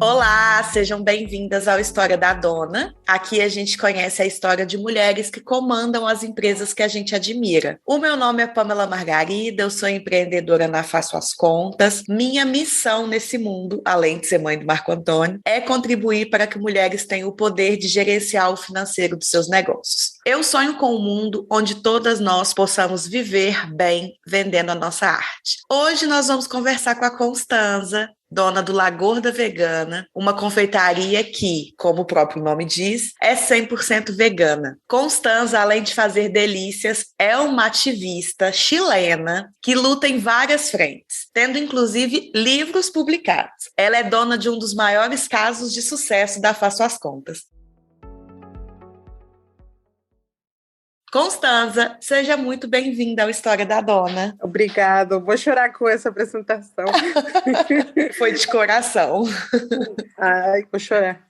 Olá, sejam bem-vindas ao História da Dona. Aqui a gente conhece a história de mulheres que comandam as empresas que a gente admira. O meu nome é Pamela Margarida, eu sou empreendedora na Faço as Contas. Minha missão nesse mundo, além de ser mãe do Marco Antônio, é contribuir para que mulheres tenham o poder de gerenciar o financeiro dos seus negócios. Eu sonho com um mundo onde todas nós possamos viver bem vendendo a nossa arte. Hoje nós vamos conversar com a Constanza, dona do La Gorda Vegana, uma confeitaria que, como o próprio nome diz, é 100% vegana. Constanza, além de fazer delícias, é uma ativista chilena que luta em várias frentes, tendo inclusive livros publicados. Ela é dona de um dos maiores casos de sucesso da Faço as Contas. Constanza, seja muito bem-vinda ao História da Dona. Obrigada, vou chorar com essa apresentação. Foi de coração. Ai, vou chorar.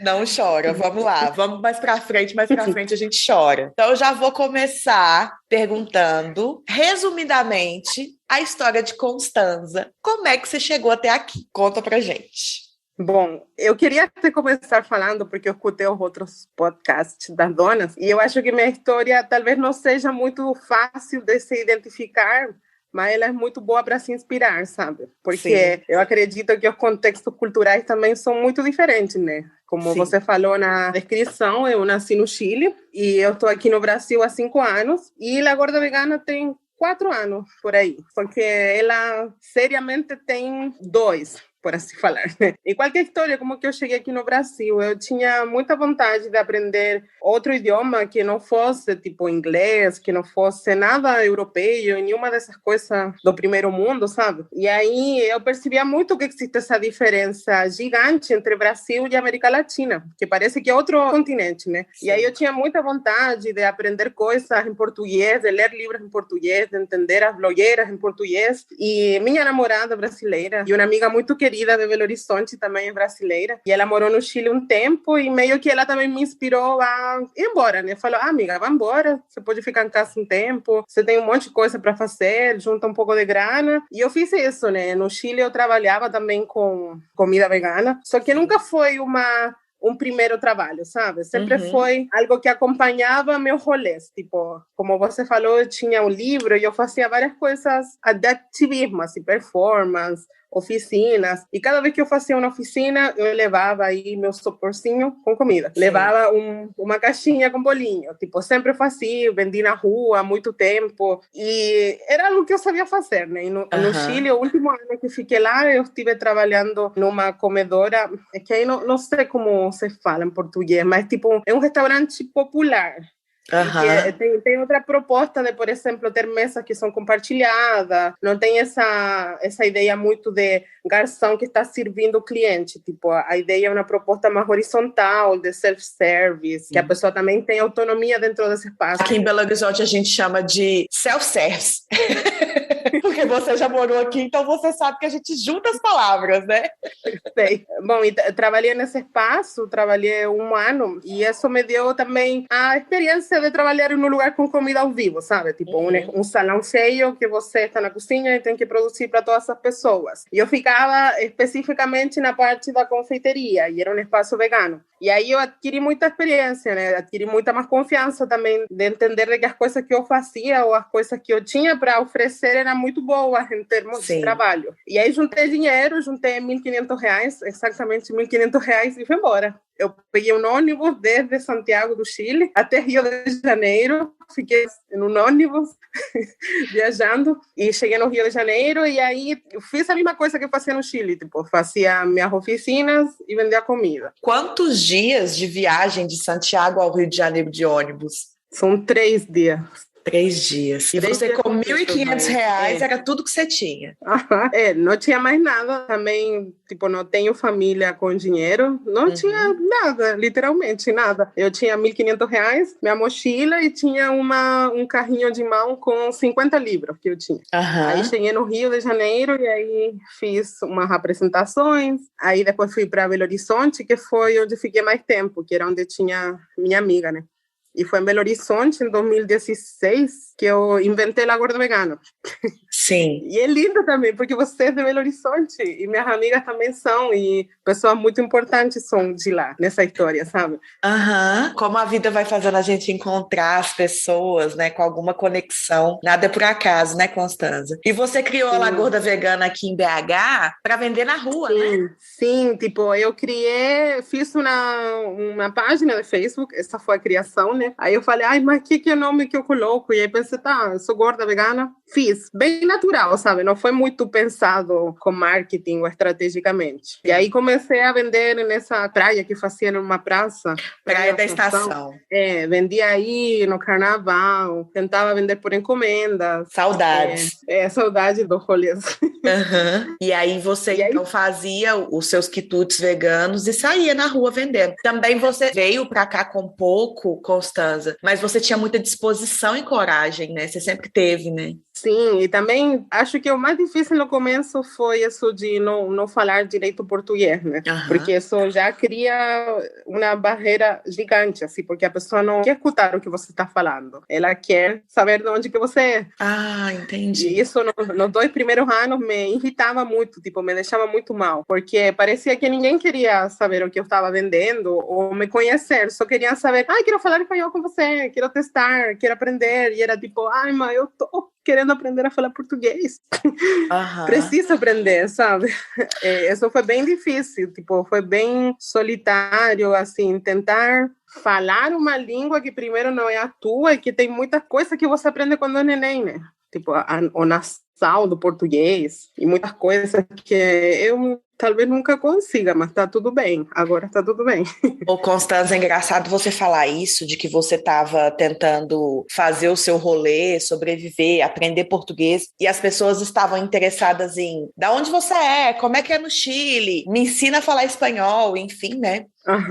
Não chora, vamos lá, vamos mais pra frente a gente chora. Então eu já vou começar perguntando, resumidamente, a história de Constanza. Como é que você chegou até aqui? Conta pra gente. Bom, eu queria até começar falando, porque eu escutei os outros podcasts das donas, e eu acho que minha história talvez não seja muito fácil de se identificar, mas ela é muito boa para se inspirar, sabe? Porque sim, eu acredito que os contextos culturais também são muito diferentes, né? Como sim, você falou na descrição, eu nasci no Chile, e eu estou aqui no Brasil há 5 anos, e La Gorda Vegana tem 4 anos, por aí. Só que ela, seriamente, tem 2. Por assim falar, né? E qualquer história, como que eu cheguei aqui no Brasil, eu tinha muita vontade de aprender outro idioma que não fosse tipo inglês, que não fosse nada europeu, nenhuma dessas coisas do primeiro mundo, sabe? E aí eu percebia muito que existe essa diferença gigante entre Brasil e América Latina, que parece que é outro continente, né? Sim. E aí eu tinha muita vontade de aprender coisas em português, de ler livros em português, de entender as blogueiras em português. E minha namorada brasileira e uma amiga muito querida de Belo Horizonte, também é brasileira, e ela morou no Chile um tempo, e meio que ela também me inspirou a ir embora, né? Falou, amiga, vai embora, você pode ficar em casa um tempo, você tem um monte de coisa para fazer, junta um pouco de grana, e eu fiz isso, né? No Chile eu trabalhava também com comida vegana, só que nunca foi um primeiro trabalho, sabe? Sempre foi algo que acompanhava meus rolês. Tipo, como você falou, eu tinha um livro e eu fazia várias coisas de ativismo, assim, performance, oficinas, e cada vez que eu fazia uma oficina, eu levava aí meu soporzinho com comida. Sim. Levava uma caixinha com bolinho, tipo, sempre fazia, vendi na rua há muito tempo, e era algo que eu sabia fazer, né? E no Chile, o último ano que fiquei lá, eu estive trabalhando numa comedora, é que aí não sei como se fala em português, mas tipo, é um restaurante popular. Tem outra proposta de, por exemplo, ter mesas que são compartilhadas, não tem essa ideia muito de garçom que está servindo o cliente, tipo, a ideia é uma proposta mais horizontal, de self-service, que a pessoa também tem autonomia dentro desse espaço. Aqui em Belo Horizonte a gente chama de self-service. Porque você já morou aqui, então você sabe que a gente junta as palavras, né? Sei. Bom, e trabalhei nesse espaço, trabalhei 1 ano, e isso me deu também a experiência de trabalhar em um lugar com comida ao vivo, sabe? Tipo, um salão cheio que você está na cozinha e tem que produzir para todas as pessoas. E eu ficava especificamente na parte da confeiteria, e era um espaço vegano. E aí eu adquiri muita experiência, né? Adquiri muita mais confiança também de entender que as coisas que eu fazia ou as coisas que eu tinha para oferecer eram muito boas em termos de trabalho. E aí juntei dinheiro, juntei R$1.500, exatamente R$1.500, e fui embora. Eu peguei um ônibus desde Santiago do Chile até Rio de Janeiro, fiquei em um ônibus viajando e cheguei no Rio de Janeiro, e aí eu fiz a mesma coisa que eu fazia no Chile, tipo, fazia minhas oficinas e vendia comida. Quantos dias de viagem de Santiago ao Rio de Janeiro de ônibus? São 3 dias. 3 dias. E você com R$1.500 era tudo que você tinha. Não tinha mais nada. Também, tipo, não tenho família com dinheiro. Não tinha nada, literalmente nada. Eu tinha R$1.500, minha mochila, e tinha um carrinho de mão com 50 livros que eu tinha. Aí cheguei no Rio de Janeiro e aí fiz umas apresentações. Aí depois fui para Belo Horizonte, que foi onde fiquei mais tempo, que era onde tinha minha amiga, né? E foi em Belo Horizonte, em 2016, que eu inventei La Gorda Vegana. Sim. E é lindo também, porque você é de Belo Horizonte, e minhas amigas também são, e pessoas muito importantes são de lá, nessa história, sabe? Aham. Como a vida vai fazendo a gente encontrar as pessoas, né, com alguma conexão. Nada é por acaso, né, Constanza? E você criou a La Sim. Gorda Vegana aqui em BH para vender na rua, né? Sim, tipo, eu fiz uma página de Facebook, essa foi a criação, né? Aí eu falei, ai, mas que é o nome que eu coloco? E aí pensei, tá, eu sou gorda vegana. Fiz, bem natural, sabe? Não foi muito pensado com marketing ou estrategicamente. E aí comecei a vender nessa praia que fazia numa praça. Praia da Estação. Vendia aí no carnaval, tentava vender por encomendas. Saudades. Saudade dos rolês. Uhum. E aí você então fazia os seus quitutes veganos e saía na rua vendendo. Também você veio para cá com pouco, Constanza, mas você tinha muita disposição e coragem, né? Você sempre teve, né? Sim, e também acho que o mais difícil no começo foi isso de não falar direito português, né? Uhum. Porque isso já cria uma barreira gigante, assim, porque a pessoa não quer escutar o que você está falando. Ela quer saber de onde que você é. Ah, entendi. E isso nos 2 primeiros anos me irritava muito, tipo, me deixava muito mal, porque parecia que ninguém queria saber o que eu estava vendendo ou me conhecer, só queriam saber, quero falar espanhol com você, quero testar, quero aprender, e era tipo, mas eu tô querendo aprender a falar português. Uhum. Preciso aprender, sabe? Isso foi bem difícil, tipo, foi bem solitário, assim, tentar falar uma língua que primeiro não é a tua e que tem muita coisa que você aprende quando é neném, né? Tipo, o nasal do português e muitas coisas que eu talvez nunca consiga, mas tá tudo bem. Agora tá tudo bem. Ô, Constanza, é engraçado você falar isso, de que você estava tentando fazer o seu rolê, sobreviver, aprender português, e as pessoas estavam interessadas em da onde você é, como é que é no Chile, me ensina a falar espanhol, enfim, né?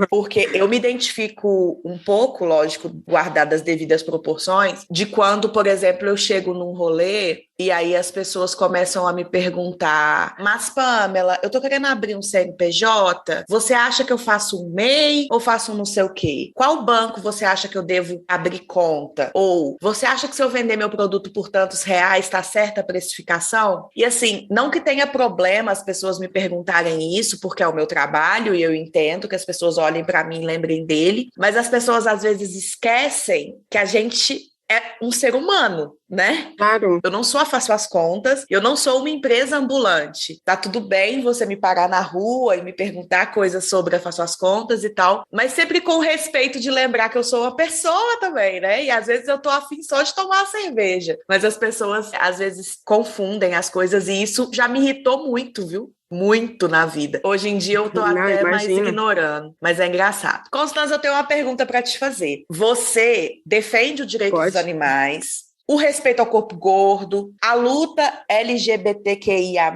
Porque eu me identifico um pouco, lógico, guardadas as devidas proporções, de quando, por exemplo, eu chego num rolê e aí as pessoas começam a me perguntar, mas Pamela, eu tô querendo abrir um CNPJ, você acha que eu faço um MEI ou faço um não sei o quê? Qual banco você acha que eu devo abrir conta? Ou você acha que se eu vender meu produto por tantos reais, tá certa a precificação? E assim, não que tenha problema as pessoas me perguntarem isso, porque é o meu trabalho e eu entendo que as pessoas olhem para mim e lembrem dele, mas as pessoas às vezes esquecem que a gente é um ser humano, né? Claro. Eu não sou a Faço as Contas, eu não sou uma empresa ambulante. Tá tudo bem você me parar na rua e me perguntar coisas sobre a Faço as Contas e tal, mas sempre com respeito de lembrar que eu sou uma pessoa também, né? E às vezes eu tô afim só de tomar uma cerveja, mas as pessoas às vezes confundem as coisas e isso já me irritou muito, viu? Muito na vida. Hoje em dia eu tô até mais ignorando, mas é engraçado. Constanza, eu tenho uma pergunta para te fazer. Você defende o direito dos animais, o respeito ao corpo gordo, a luta LGBTQIA+.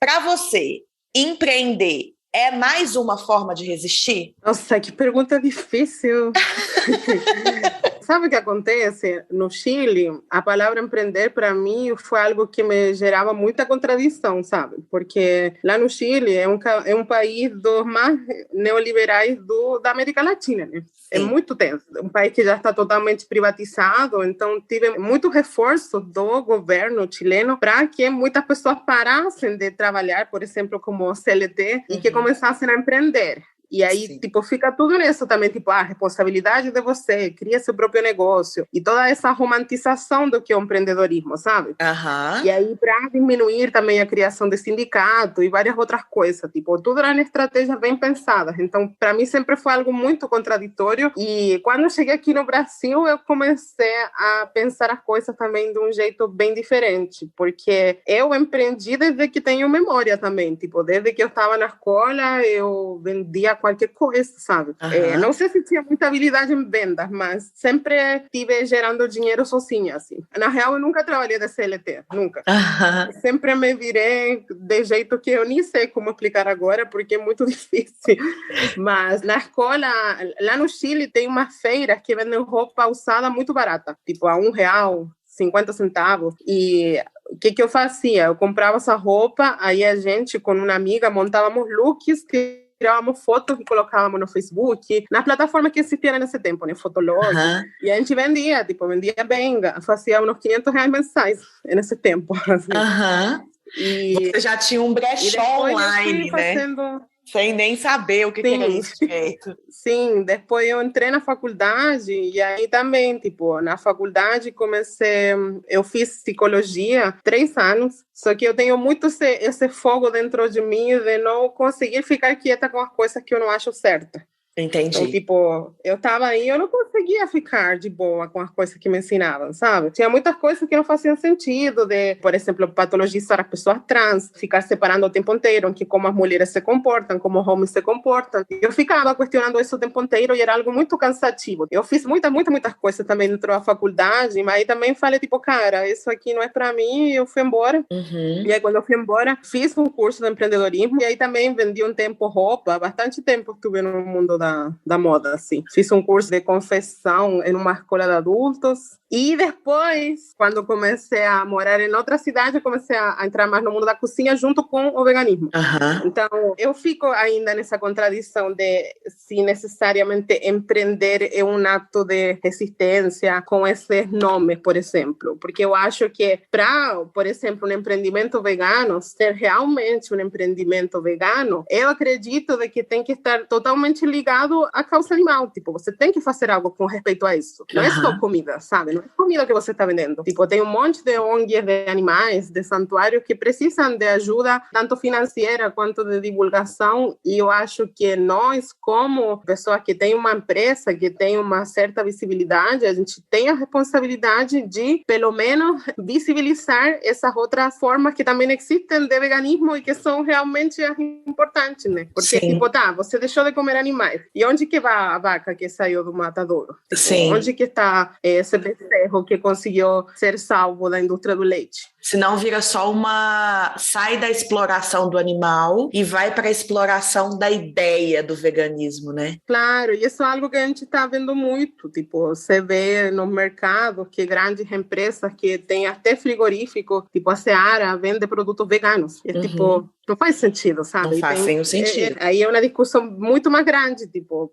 Para você, empreender é mais uma forma de resistir? Nossa, que pergunta difícil. Sabe o que acontece? No Chile, a palavra empreender, para mim, foi algo que me gerava muita contradição, sabe? Porque lá no Chile é um país dos mais neoliberais da América Latina, né? É muito tenso. Um país que já está totalmente privatizado, então tive muito reforço do governo chileno para que muitas pessoas parassem de trabalhar, por exemplo, como CLT, e que começassem a empreender. E aí, tipo, fica tudo nisso também, tipo, a responsabilidade de você, cria seu próprio negócio. E toda essa romantização do que é o empreendedorismo, sabe? E aí, para diminuir também a criação de sindicato e várias outras coisas, tipo, tudo eram estratégias bem pensadas. Então, para mim, sempre foi algo muito contraditório. E quando eu cheguei aqui no Brasil, eu comecei a pensar as coisas também de um jeito bem diferente. Porque eu empreendi desde que tenho memória também. Tipo, desde que eu estava na escola, eu vendia qualquer coisa, sabe? Não sei se tinha muita habilidade em vendas, mas sempre estive gerando dinheiro sozinha, assim. Na real, eu nunca trabalhei de CLT, nunca. Sempre me virei de jeito que eu nem sei como explicar agora, porque é muito difícil. Mas na escola, lá no Chile, tem umas feiras que vendem roupa usada muito barata, tipo a R$1, 50 centavos. E o que eu fazia? Eu comprava essa roupa, aí a gente, com uma amiga, montávamos looks que tirávamos fotos e colocávamos no Facebook, nas plataformas que existiam nesse tempo, né? Fotolog. E a gente vendia, vendia bem, fazia uns R$500 mensais nesse tempo. Assim. Você já tinha um brechó online, né? Sem nem saber o que era isso direito. Sim, depois eu entrei na faculdade e aí também, na faculdade eu fiz psicologia 3 anos, só que eu tenho muito esse fogo dentro de mim de não conseguir ficar quieta com as coisas que eu não acho certas. Entendi. Então, eu tava aí, eu não conseguia ficar de boa com as coisas que me ensinavam, sabe? Tinha muitas coisas que não faziam sentido, por exemplo, patologizar as pessoas trans, ficar separando o tempo inteiro, que como as mulheres se comportam, como os homens se comportam. Eu ficava questionando isso o tempo inteiro e era algo muito cansativo. Eu fiz muitas coisas também dentro da faculdade, mas aí também falei, cara, isso aqui não é para mim, e eu fui embora. E aí, quando eu fui embora, fiz um curso de empreendedorismo e aí também vendi um tempo roupa, bastante tempo estuve no mundo da moda, assim. Fiz um curso de confecção em uma escola de adultos e depois, quando comecei a morar em outra cidade, eu comecei a entrar mais no mundo da cozinha junto com o veganismo. Então, eu fico ainda nessa contradição de se necessariamente empreender é um ato de resistência com esses nomes, por exemplo. Porque eu acho que para, por exemplo, um empreendimento vegano, ser realmente um empreendimento vegano, eu acredito de que tem que estar totalmente ligado à causa animal. Você tem que fazer algo com respeito a isso. Não é só comida, sabe? Não é comida que você está vendendo. Tem um monte de ONGs de animais, de santuários que precisam de ajuda, tanto financeira quanto de divulgação, e eu acho que nós, como pessoas que têm uma empresa, que tem uma certa visibilidade, a gente tem a responsabilidade de, pelo menos, visibilizar essas outras formas que também existem de veganismo e que são realmente importantes, né? Porque, você deixou de comer animais. E onde que vai a vaca que saiu do matadouro? Onde que está esse bezerro que conseguiu ser salvo da indústria do leite? Senão vira só sai da exploração do animal e vai para a exploração da ideia do veganismo, né? Claro, e isso é algo que a gente está vendo muito. Você vê no mercado que grandes empresas que têm até frigorífico, a Seara, vende produtos veganos. Não faz sentido, sabe? Não faz nenhum sentido. Aí é uma discussão muito mais grande,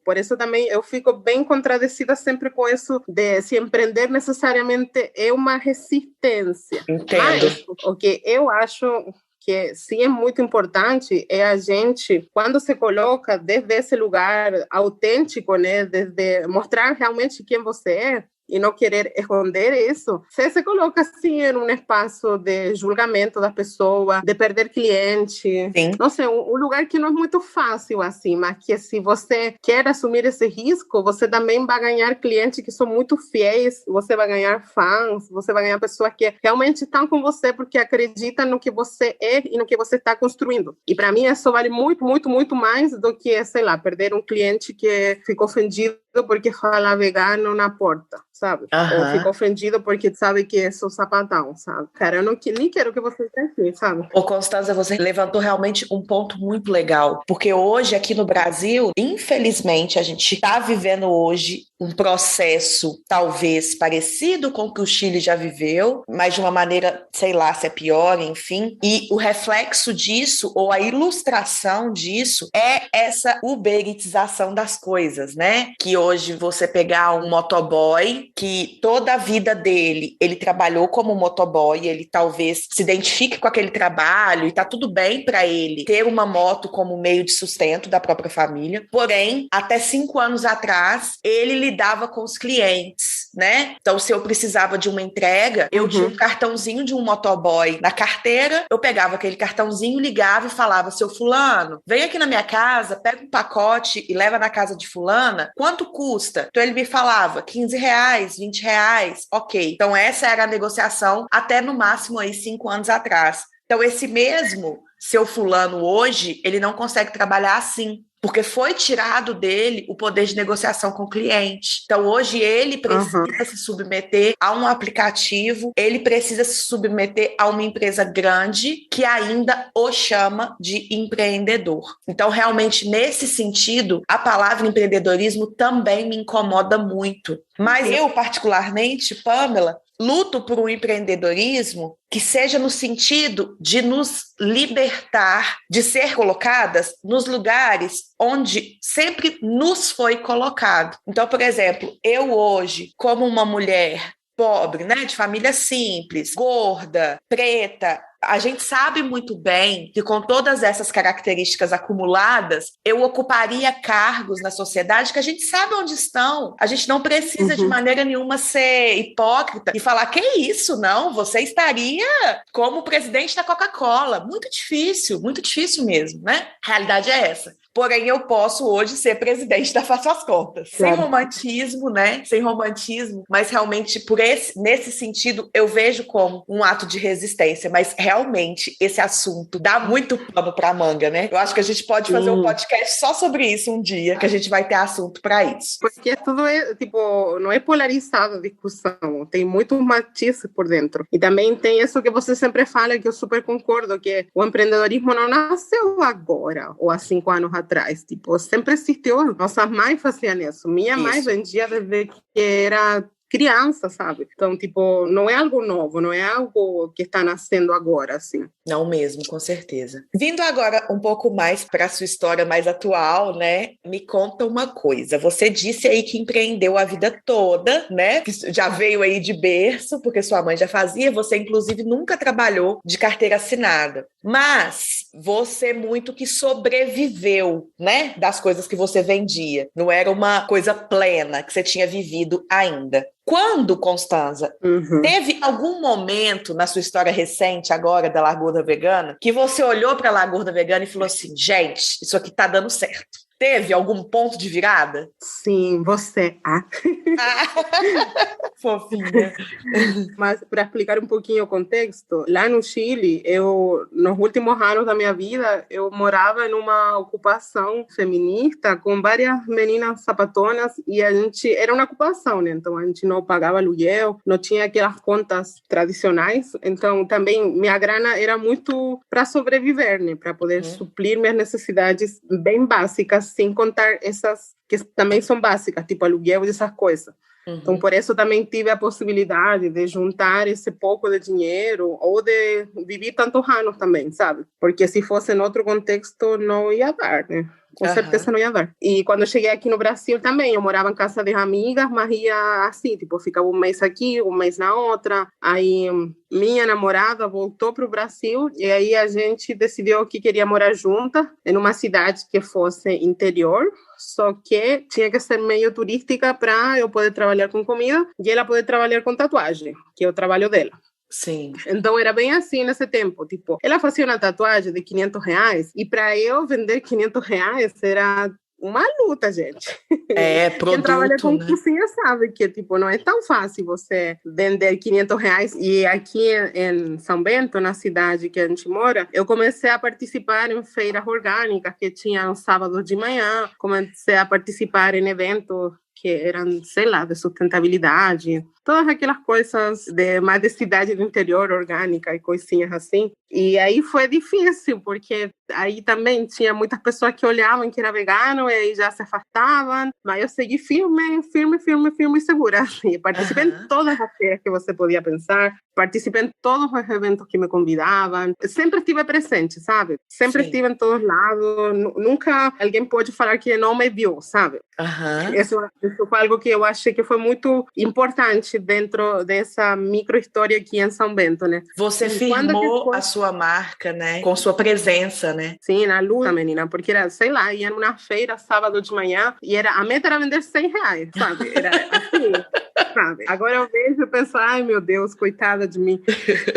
por isso também eu fico bem contradecida sempre com isso de se empreender necessariamente é uma resistência. Entendo. Mas o que eu acho que sim é muito importante é a gente, quando se coloca desde esse lugar autêntico, né, desde mostrar realmente quem você é, e não querer esconder isso, você se coloca assim em um espaço de julgamento da pessoa, de perder cliente. Sim. Não sei, um lugar que não é muito fácil assim, mas que se você quer assumir esse risco, você também vai ganhar clientes que são muito fiéis, você vai ganhar fãs, você vai ganhar pessoas que realmente estão com você porque acreditam no que você é e no que você está construindo. E para mim isso vale muito, muito, muito mais do que, sei lá, perder um cliente que ficou ofendido porque fala vegano na porta, sabe? Ou fica ofendido porque sabe que é seu sapatão, sabe? Cara, eu nem quero que você esteja assim, sabe? Ô, Constanza, você levantou realmente um ponto muito legal, porque hoje aqui no Brasil, infelizmente, a gente está vivendo hoje um processo talvez parecido com o que o Chile já viveu, mas de uma maneira, sei lá, se é pior, enfim, e o reflexo disso, ou a ilustração disso, é essa uberitização das coisas, né? Que hoje você pegar um motoboy, que toda a vida dele, ele trabalhou como motoboy, ele talvez se identifique com aquele trabalho e tá tudo bem para ele ter uma moto como meio de sustento da própria família, porém, até 5 anos atrás, ele lidava com os clientes, né? Então, se eu precisava de uma entrega, eu tinha um cartãozinho de um motoboy na carteira, eu pegava aquele cartãozinho, ligava e falava, seu fulano, vem aqui na minha casa, pega um pacote e leva na casa de fulana, quanto custa? Então ele me falava, R$15, R$20, ok. Então essa era a negociação até no máximo aí 5 anos atrás. Então esse mesmo seu fulano hoje, ele não consegue trabalhar assim, porque foi tirado dele o poder de negociação com o cliente. Então, hoje, ele precisa se submeter a um aplicativo, ele precisa se submeter a uma empresa grande que ainda o chama de empreendedor. Então, realmente, nesse sentido, a palavra empreendedorismo também me incomoda muito. Mas eu, particularmente, Pamela, luto por um empreendedorismo que seja no sentido de nos libertar de ser colocadas nos lugares onde sempre nos foi colocado. Então, por exemplo, eu hoje, como uma mulher pobre, né, de família simples, gorda, preta, a gente sabe muito bem que com todas essas características acumuladas, eu ocuparia cargos na sociedade que a gente sabe onde estão. A gente não precisa de maneira nenhuma ser hipócrita e falar que é isso, não, você estaria como presidente da Coca-Cola. Muito difícil mesmo, né? A realidade é essa. Porém, eu posso hoje ser presidente da Faço as Contas. Claro. Sem romantismo, né? Sem romantismo, mas realmente nesse sentido eu vejo como um ato de resistência, mas realmente esse assunto dá muito pano para manga, né? Eu acho que a gente pode fazer um podcast só sobre isso um dia, que a gente vai ter assunto para isso. Porque tudo é, tipo, não é polarizado a discussão, tem muitos matizes por dentro. E também tem isso que você sempre fala, que eu super concordo, que o empreendedorismo não nasceu agora, ou há 5 anos atrás, tipo, sempre existiu, nossas mães faziam isso. Minha mãe vendia desde que era criança, sabe? Então, tipo, não é algo novo, não é algo que está nascendo agora, assim. Não mesmo, com certeza. Vindo agora um pouco mais para a sua história mais atual, né? Me conta uma coisa. Você disse aí que empreendeu a vida toda, né? Que já veio aí de berço, porque sua mãe já fazia. Você, inclusive, nunca trabalhou de carteira assinada. Mas você muito que sobreviveu, né? Das coisas que você vendia. Não era uma coisa plena que você tinha vivido ainda. Quando, Constanza, teve algum momento na sua história recente agora da Largurda Vegana que você olhou para a Largurda Vegana e falou assim, gente, isso aqui tá dando certo? Teve algum ponto de virada? Sim, você. Fofinha. Mas para explicar um pouquinho o contexto, lá no Chile, nos últimos anos da minha vida, eu morava em uma ocupação feminista com várias meninas sapatonas e a gente era uma ocupação, né? Então a gente não pagava aluguel, não tinha aquelas contas tradicionais, então também minha grana era muito para sobreviver, né? Para poder suprir minhas necessidades bem básicas, sem contar essas que também são básicas, tipo aluguel e essas coisas. Então, por isso também tive a possibilidade de juntar esse pouco de dinheiro ou de viver tantos anos também, sabe? Porque se fosse em outro contexto, não ia dar, né? Com certeza não ia dar. E quando eu cheguei aqui no Brasil também, eu morava em casa de amigas, mas ia assim, tipo, ficava um mês aqui, um mês na outra. Aí minha namorada voltou para o Brasil e aí a gente decidiu que queria morar junta em uma cidade que fosse interior, só que tinha que ser meio turística para eu poder trabalhar com comida e ela poder trabalhar com tatuagem, que é o trabalho dela. Sim. Então era bem assim nesse tempo, tipo, ela fazia uma tatuagem de R$500 e para eu vender R$500 era uma luta, gente. Produto, quem trabalha com né? cozinha sabe que, tipo, não é tão fácil você vender R$500. E aqui em São Bento, na cidade que a gente mora, eu comecei a participar em feiras orgânicas que tinham sábado de manhã, comecei a participar em eventos que eram, sei lá, de sustentabilidade, todas aquelas coisas mais de cidade do interior, orgânica e coisinhas assim. E aí foi difícil, porque aí também tinha muitas pessoas que olhavam que era vegano e aí já se afastavam, mas eu segui firme e segura. E participei em todas as feiras que você podia pensar, participei em todos os eventos que me convidavam, sempre estive presente, sabe? Sempre estive em todos lados, nunca alguém pode falar que não me viu, sabe? Isso foi algo que eu achei que foi muito importante dentro dessa micro-história aqui em São Bento, né? Você firmou a sua marca, né? Com sua presença, né? Sim, na luta, menina, porque era, sei lá, ia numa feira sábado de manhã e a meta era vender R$100, sabe? Era assim, sabe? Agora eu vejo e penso, ai meu Deus, coitada de mim.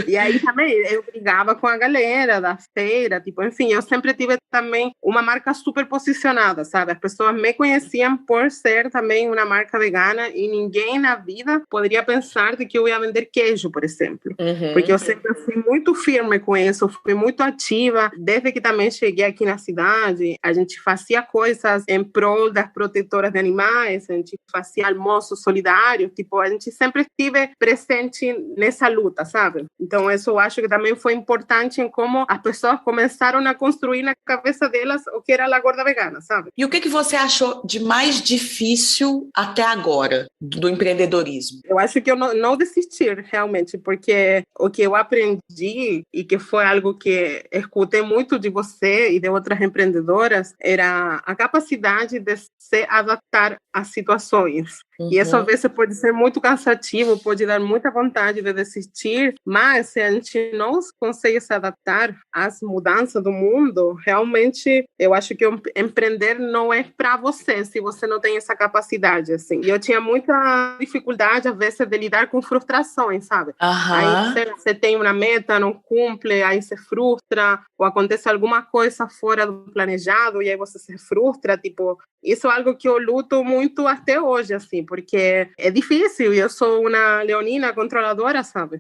E aí também eu brigava com a galera da feira, tipo, enfim, eu sempre tive também uma marca super posicionada, sabe? As pessoas me conheciam por ser também uma marca vegana e ninguém na vida poderia pensar de que eu ia vender queijo, por exemplo. Porque eu sempre fui muito firme com isso, fui muito ativa. Desde que também cheguei aqui na cidade, a gente fazia coisas em prol das protetoras de animais, a gente fazia almoços solidários, tipo, tipo, a gente sempre estive presente nessa luta, sabe? Então, isso eu acho que também foi importante em como as pessoas começaram a construir na cabeça delas o que era a gorda vegana, sabe? E o que você achou de mais difícil até agora do empreendedorismo? Eu acho que eu não desistir, realmente, porque o que eu aprendi e que foi algo que escutei muito de você e de outras empreendedoras era a capacidade de se adaptar às situações. E isso às vezes pode ser muito cansativo, pode dar muita vontade de desistir, mas se a gente não consegue se adaptar às mudanças do mundo, realmente eu acho que empreender não é para você, se você não tem essa capacidade, assim. E eu tinha muita dificuldade, às vezes, de lidar com frustrações, sabe? Aí você tem uma meta, não cumpre, aí se frustra, ou acontece alguma coisa fora do planejado, e aí você se frustra, tipo... Isso é algo que eu luto muito até hoje, assim, porque é difícil e eu sou uma leonina controladora, sabe?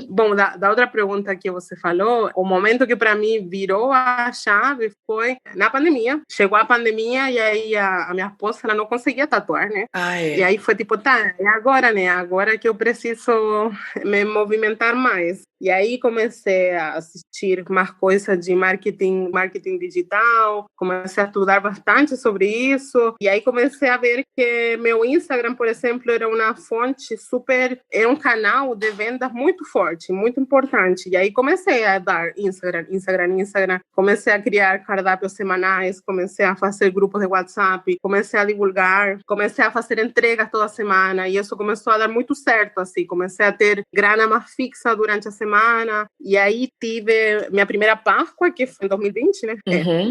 Bom, da outra pergunta que você falou, o momento que para mim virou a chave foi na pandemia. Chegou a pandemia e aí a minha esposa ela não conseguia tatuar, né? E aí foi tipo, tá, é agora, né? Agora que eu preciso me movimentar mais. E aí comecei a assistir mais coisas de marketing digital, comecei a estudar bastante sobre isso, e aí comecei a ver que meu Instagram, por exemplo, era uma fonte era um canal de vendas muito forte, muito importante. E aí comecei a dar Instagram, comecei a criar cardápios semanais, comecei a fazer grupos de WhatsApp, comecei a divulgar, comecei a fazer entregas toda semana, e isso começou a dar muito certo, assim, comecei a ter grana mais fixa durante a semana, e aí tive minha primeira Páscoa, que foi em 2020, né?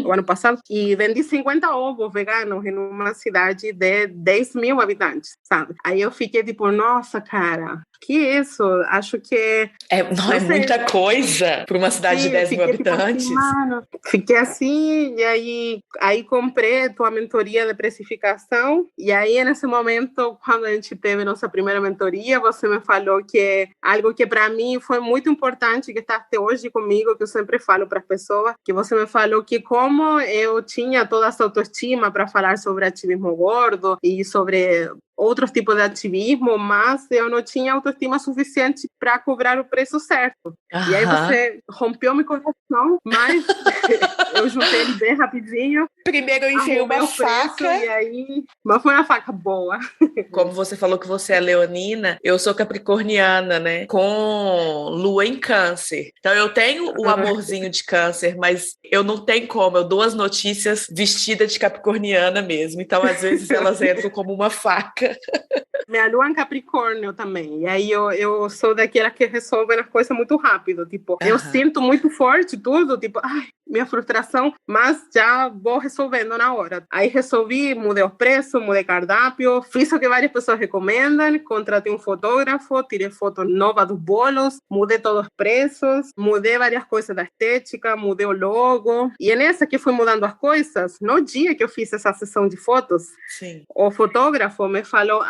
O ano passado, e vendi 50 ovos veganos em uma cidade de 10 mil habitantes, sabe? Aí eu fiquei tipo, nossa, cara, que isso? Acho que... Não é muita coisa para uma cidade de 10 mil habitantes. Tipo assim, mano, fiquei assim, e aí comprei tua mentoria de precificação, e aí nesse momento, quando a gente teve nossa primeira mentoria, você me falou que algo que para mim foi muito importante, que está até hoje comigo, que eu sempre falo para as pessoas, que você me falou que como eu tinha toda essa autoestima para falar sobre ativismo gordo e sobre outros tipos de ativismo, mas eu não tinha autoestima suficiente para cobrar o preço certo. E aí você rompeu meu coração, mas eu juntei ele bem rapidinho. Primeiro eu enfiei uma faca. E aí, mas foi uma faca boa. Como você falou que você é leonina, eu sou capricorniana, né? Com lua em câncer. Então eu tenho o amorzinho de câncer, mas eu não tenho como. Eu dou as notícias vestida de capricorniana mesmo. Então às vezes elas entram como uma faca. Minha lua é em Capricórnio também. E aí eu sou daquela que resolve as coisas muito rápido. Tipo, eu sinto muito forte tudo. Tipo, ai, minha frustração, mas já vou resolvendo na hora. Aí resolvi, mudei os preços, mudei cardápio, fiz o que várias pessoas recomendam, contratei um fotógrafo, tirei foto nova dos bolos, mudei todos os preços, mudei várias coisas da estética, mudei o logo. E é nessa que fui mudando as coisas. No dia que eu fiz essa sessão de fotos, o fotógrafo me falou,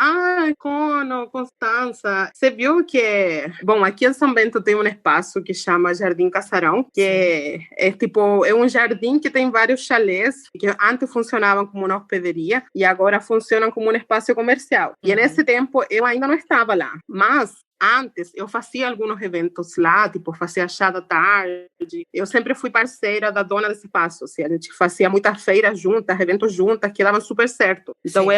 Constança, você viu que... Bom, aqui em São Bento tem um espaço que chama Jardim Casarão, que é tipo, é um jardim que tem vários chalés, que antes funcionavam como uma hospederia e agora funcionam como um espaço comercial. E nesse tempo eu ainda não estava lá, mas antes, eu fazia alguns eventos lá, tipo, fazia chá da tarde. Eu sempre fui parceira da dona desse espaço, assim, a gente fazia muitas feiras juntas, eventos juntas, que davam super certo. Então,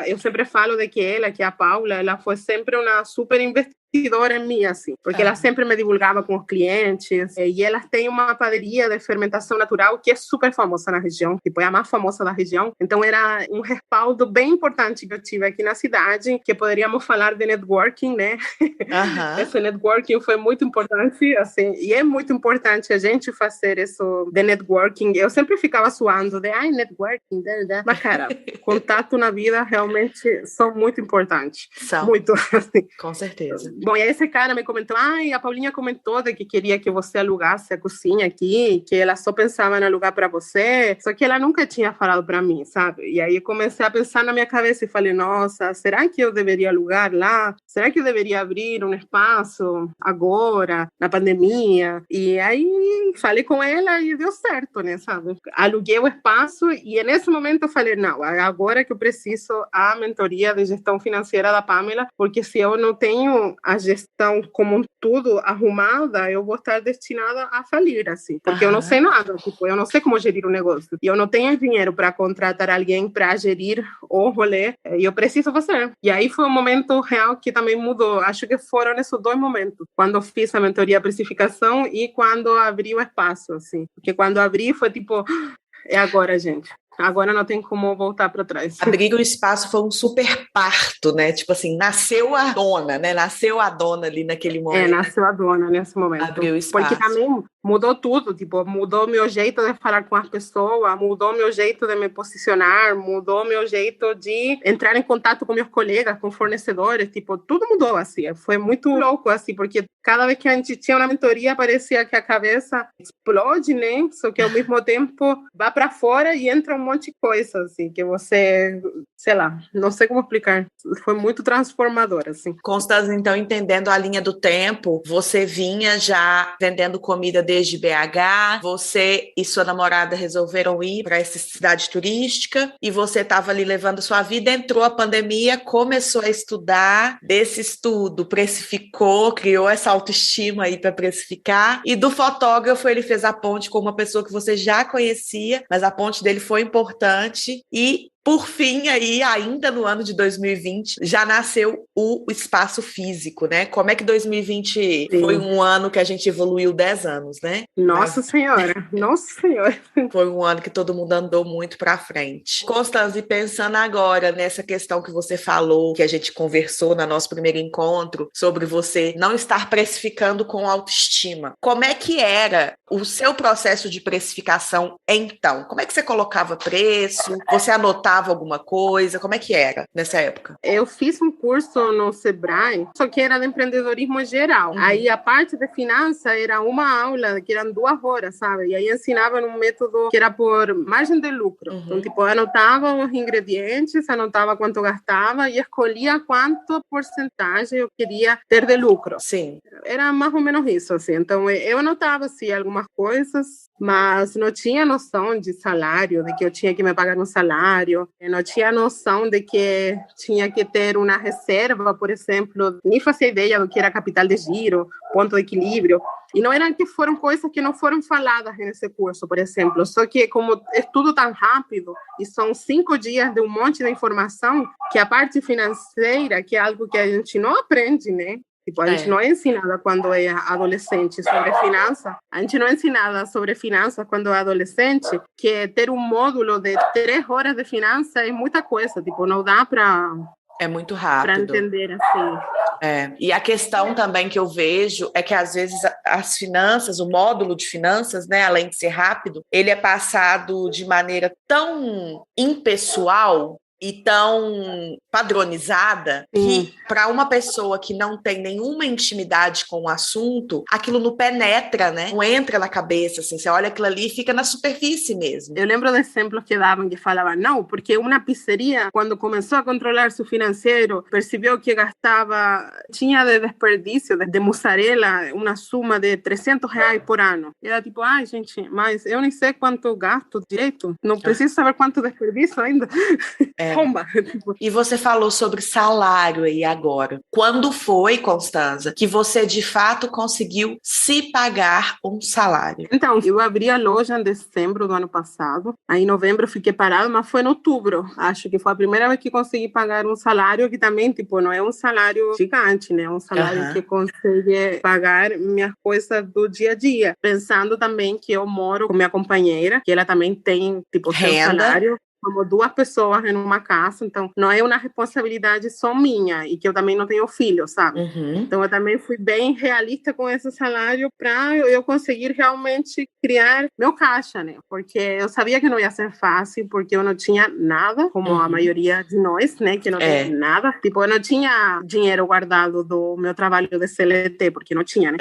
eu sempre falo de que que é a Paula, ela foi sempre uma super investidora em mim, assim, porque ela sempre me divulgava com os clientes, e elas têm uma padaria de fermentação natural que é super famosa na região, tipo, é a mais famosa da região. Então, era um respaldo bem importante que eu tive aqui na cidade, que poderíamos falar de networking, né? Esse networking foi muito importante, assim, e é muito importante a gente fazer isso de networking. Eu sempre ficava suando de, networking, mas, cara, contato na vida realmente são muito importantes. São. Muito, assim. Com certeza. Bom, e aí esse cara me comentou, a Paulinha comentou de que queria que você alugasse a cozinha aqui, que ela só pensava em alugar para você, só que ela nunca tinha falado para mim, sabe? E aí eu comecei a pensar na minha cabeça e falei, nossa, será que eu deveria alugar lá? será que eu deveria abrir um espaço agora, na pandemia? E aí falei com ela e deu certo, né, sabe? Aluguei o espaço e nesse momento eu falei, não, agora que eu preciso a mentoria de gestão financeira da Pamela, porque se eu não tenho a gestão como um tudo arrumada, eu vou estar destinada a falir, assim, porque eu não sei nada, tipo, eu não sei como gerir o negócio, e eu não tenho dinheiro para contratar alguém para gerir o rolê, e eu preciso fazer. E aí foi um momento real que também mudou, acho que foram esses dois momentos, quando eu fiz a mentoria precificação e quando abri o espaço, assim, porque quando abri foi tipo, é agora, gente. Agora não tem como voltar para trás. Abrir o espaço foi um super parto, né? Tipo assim, nasceu a dona, né? Nasceu a dona ali naquele momento. Nasceu a dona nesse momento. Abriu o espaço. Porque também mudou tudo, tipo, mudou meu jeito de falar com as pessoas, mudou meu jeito de me posicionar, mudou meu jeito de entrar em contato com meus colegas, com fornecedores, tipo, tudo mudou, assim. Foi muito louco, assim, porque cada vez que a gente tinha uma mentoria, parecia que a cabeça explode, né? Só que ao mesmo tempo vai para fora e entra um monte de coisa, assim, que você, sei lá, não sei como explicar. Foi muito transformador, assim. Constância, então, entendendo a linha do tempo, você vinha já vendendo comida desde BH, você e sua namorada resolveram ir para essa cidade turística e você estava ali levando sua vida, entrou a pandemia, começou a estudar, desse estudo precificou, criou essa autoestima aí para precificar, e do fotógrafo ele fez a ponte com uma pessoa que você já conhecia, mas a ponte dele foi importante e por fim, aí, ainda no ano de 2020, já nasceu o espaço físico, né? Como é que 2020 foi um ano que a gente evoluiu 10 anos, né? Nossa Senhora, Nossa Senhora. Foi um ano que todo mundo andou muito para frente. Constância, pensando agora nessa questão que você falou, que a gente conversou no nosso primeiro encontro, sobre você não estar precificando com autoestima. Como é que era o seu processo de precificação então? Como é que você colocava preço? Você anotava alguma coisa? Como é que era nessa época? Eu fiz um curso no Sebrae, só que era de empreendedorismo geral. Aí a parte de finança era uma aula, que eram 2 horas, sabe? E aí ensinava num método que era por margem de lucro. Então, tipo, eu anotava os ingredientes, anotava quanto gastava e escolhia quanto porcentagem eu queria ter de lucro. Sim. Era mais ou menos isso, assim. Então, eu anotava, assim, algumas coisas, mas não tinha noção de salário, de que eu tinha que me pagar um salário. Eu não tinha noção de que tinha que ter uma reserva, por exemplo. Nem fazia ideia do que era capital de giro, ponto de equilíbrio. E não eram que foram coisas que não foram faladas nesse curso, por exemplo. Só que como é tudo tão rápido e são 5 dias de um monte de informação, que a parte financeira, que é algo que a gente não aprende, né? Tipo, a gente não é ensinada quando é adolescente sobre finanças. A gente não é ensinada sobre finanças quando é adolescente, que ter um módulo de 3 horas de finanças é muita coisa. Tipo, não dá para... É muito rápido. Para entender, assim. E a questão também que eu vejo é que, às vezes, as finanças, o módulo de finanças, né, além de ser rápido, ele é passado de maneira tão impessoal e tão padronizada que para uma pessoa que não tem nenhuma intimidade com o assunto, aquilo não penetra, né? Não entra na cabeça, assim, você olha aquilo ali e fica na superfície mesmo. Eu lembro de exemplos que davam, que falavam, não, porque uma pizzeria, quando começou a controlar seu financeiro, percebeu que gastava, tinha de desperdício de mussarela uma suma de R$300 por ano. E era tipo, ai, gente, mas eu nem sei quanto gasto direito, não preciso saber quanto desperdício ainda. Bomba. E você falou sobre salário aí agora. Quando foi, Constanza, que você de fato conseguiu se pagar um salário? Então, eu abri a loja em dezembro do ano passado. Aí em novembro eu fiquei parado, mas foi em outubro. Acho que foi a primeira vez que consegui pagar um salário que também, tipo, não é um salário gigante, né? É um salário que consegue pagar minhas coisas do dia a dia. Pensando também que eu moro com minha companheira, que ela também tem, tipo, seu salário. Somos 2 pessoas em uma casa, então não é uma responsabilidade só minha, e que eu também não tenho filho, sabe? Então eu também fui bem realista com esse salário para eu conseguir realmente criar meu caixa, né? Porque eu sabia que não ia ser fácil, porque eu não tinha nada, como a maioria de nós, né? Que não tem nada. Tipo, eu não tinha dinheiro guardado do meu trabalho de CLT, porque não tinha, né?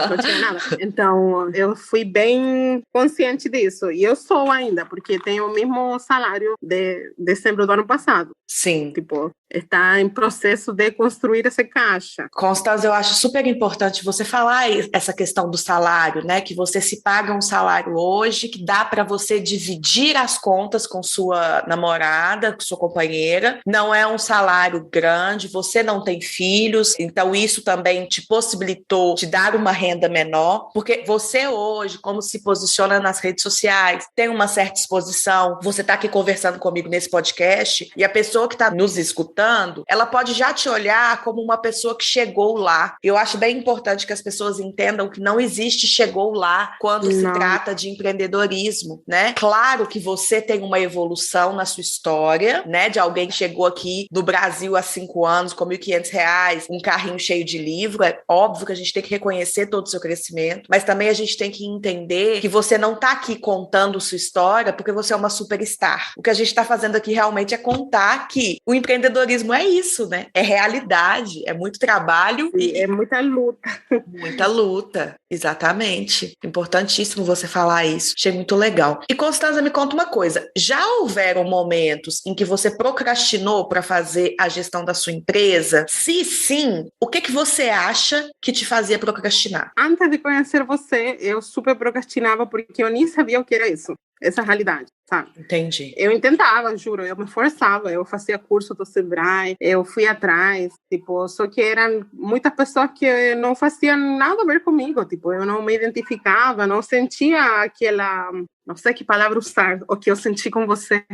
Não tinha nada. Então eu fui bem consciente disso, e eu sou ainda, porque tenho o mesmo salário de dezembro do ano passado. Sim. Tipo, está em processo de construir essa caixa. Constância, eu acho super importante você falar essa questão do salário, né? Que você se paga um salário hoje, que dá para você dividir as contas com sua namorada, com sua companheira. Não é um salário grande, você não tem filhos, então isso também te possibilitou te dar uma renda menor, porque você hoje, como se posiciona nas redes sociais, tem uma certa exposição, você está aqui conversando comigo nesse podcast, e a pessoa que está nos escutando, ela pode já te olhar como uma pessoa que chegou lá. Eu acho bem importante que as pessoas entendam que não existe chegou lá quando se trata de empreendedorismo, né? Claro que você tem uma evolução na sua história, né? De alguém que chegou aqui no Brasil há 5 anos com R$1.500, um carrinho cheio de livro. É óbvio que a gente tem que reconhecer todo o seu crescimento, mas também a gente tem que entender que você não está aqui contando sua história porque você é uma superstar. O que a gente está fazendo aqui realmente é contar que o empreendedorismo é isso, né? É realidade, é muito trabalho e é muita luta. Muita luta, exatamente. Importantíssimo você falar isso. Achei muito legal. E Constanza, me conta uma coisa. Já houveram momentos em que você procrastinou para fazer a gestão da sua empresa? Se sim, o que você acha que te fazia procrastinar? Antes de conhecer você, eu super procrastinava porque eu nem sabia o que era isso. Essa realidade, sabe? Entendi. Eu tentava, juro, eu me forçava, eu fazia curso do Sebrae, eu fui atrás, tipo, só que eram muitas pessoas que não faziam nada a ver comigo, tipo, eu não me identificava, não sentia aquela, não sei que palavra usar, o que eu senti com você.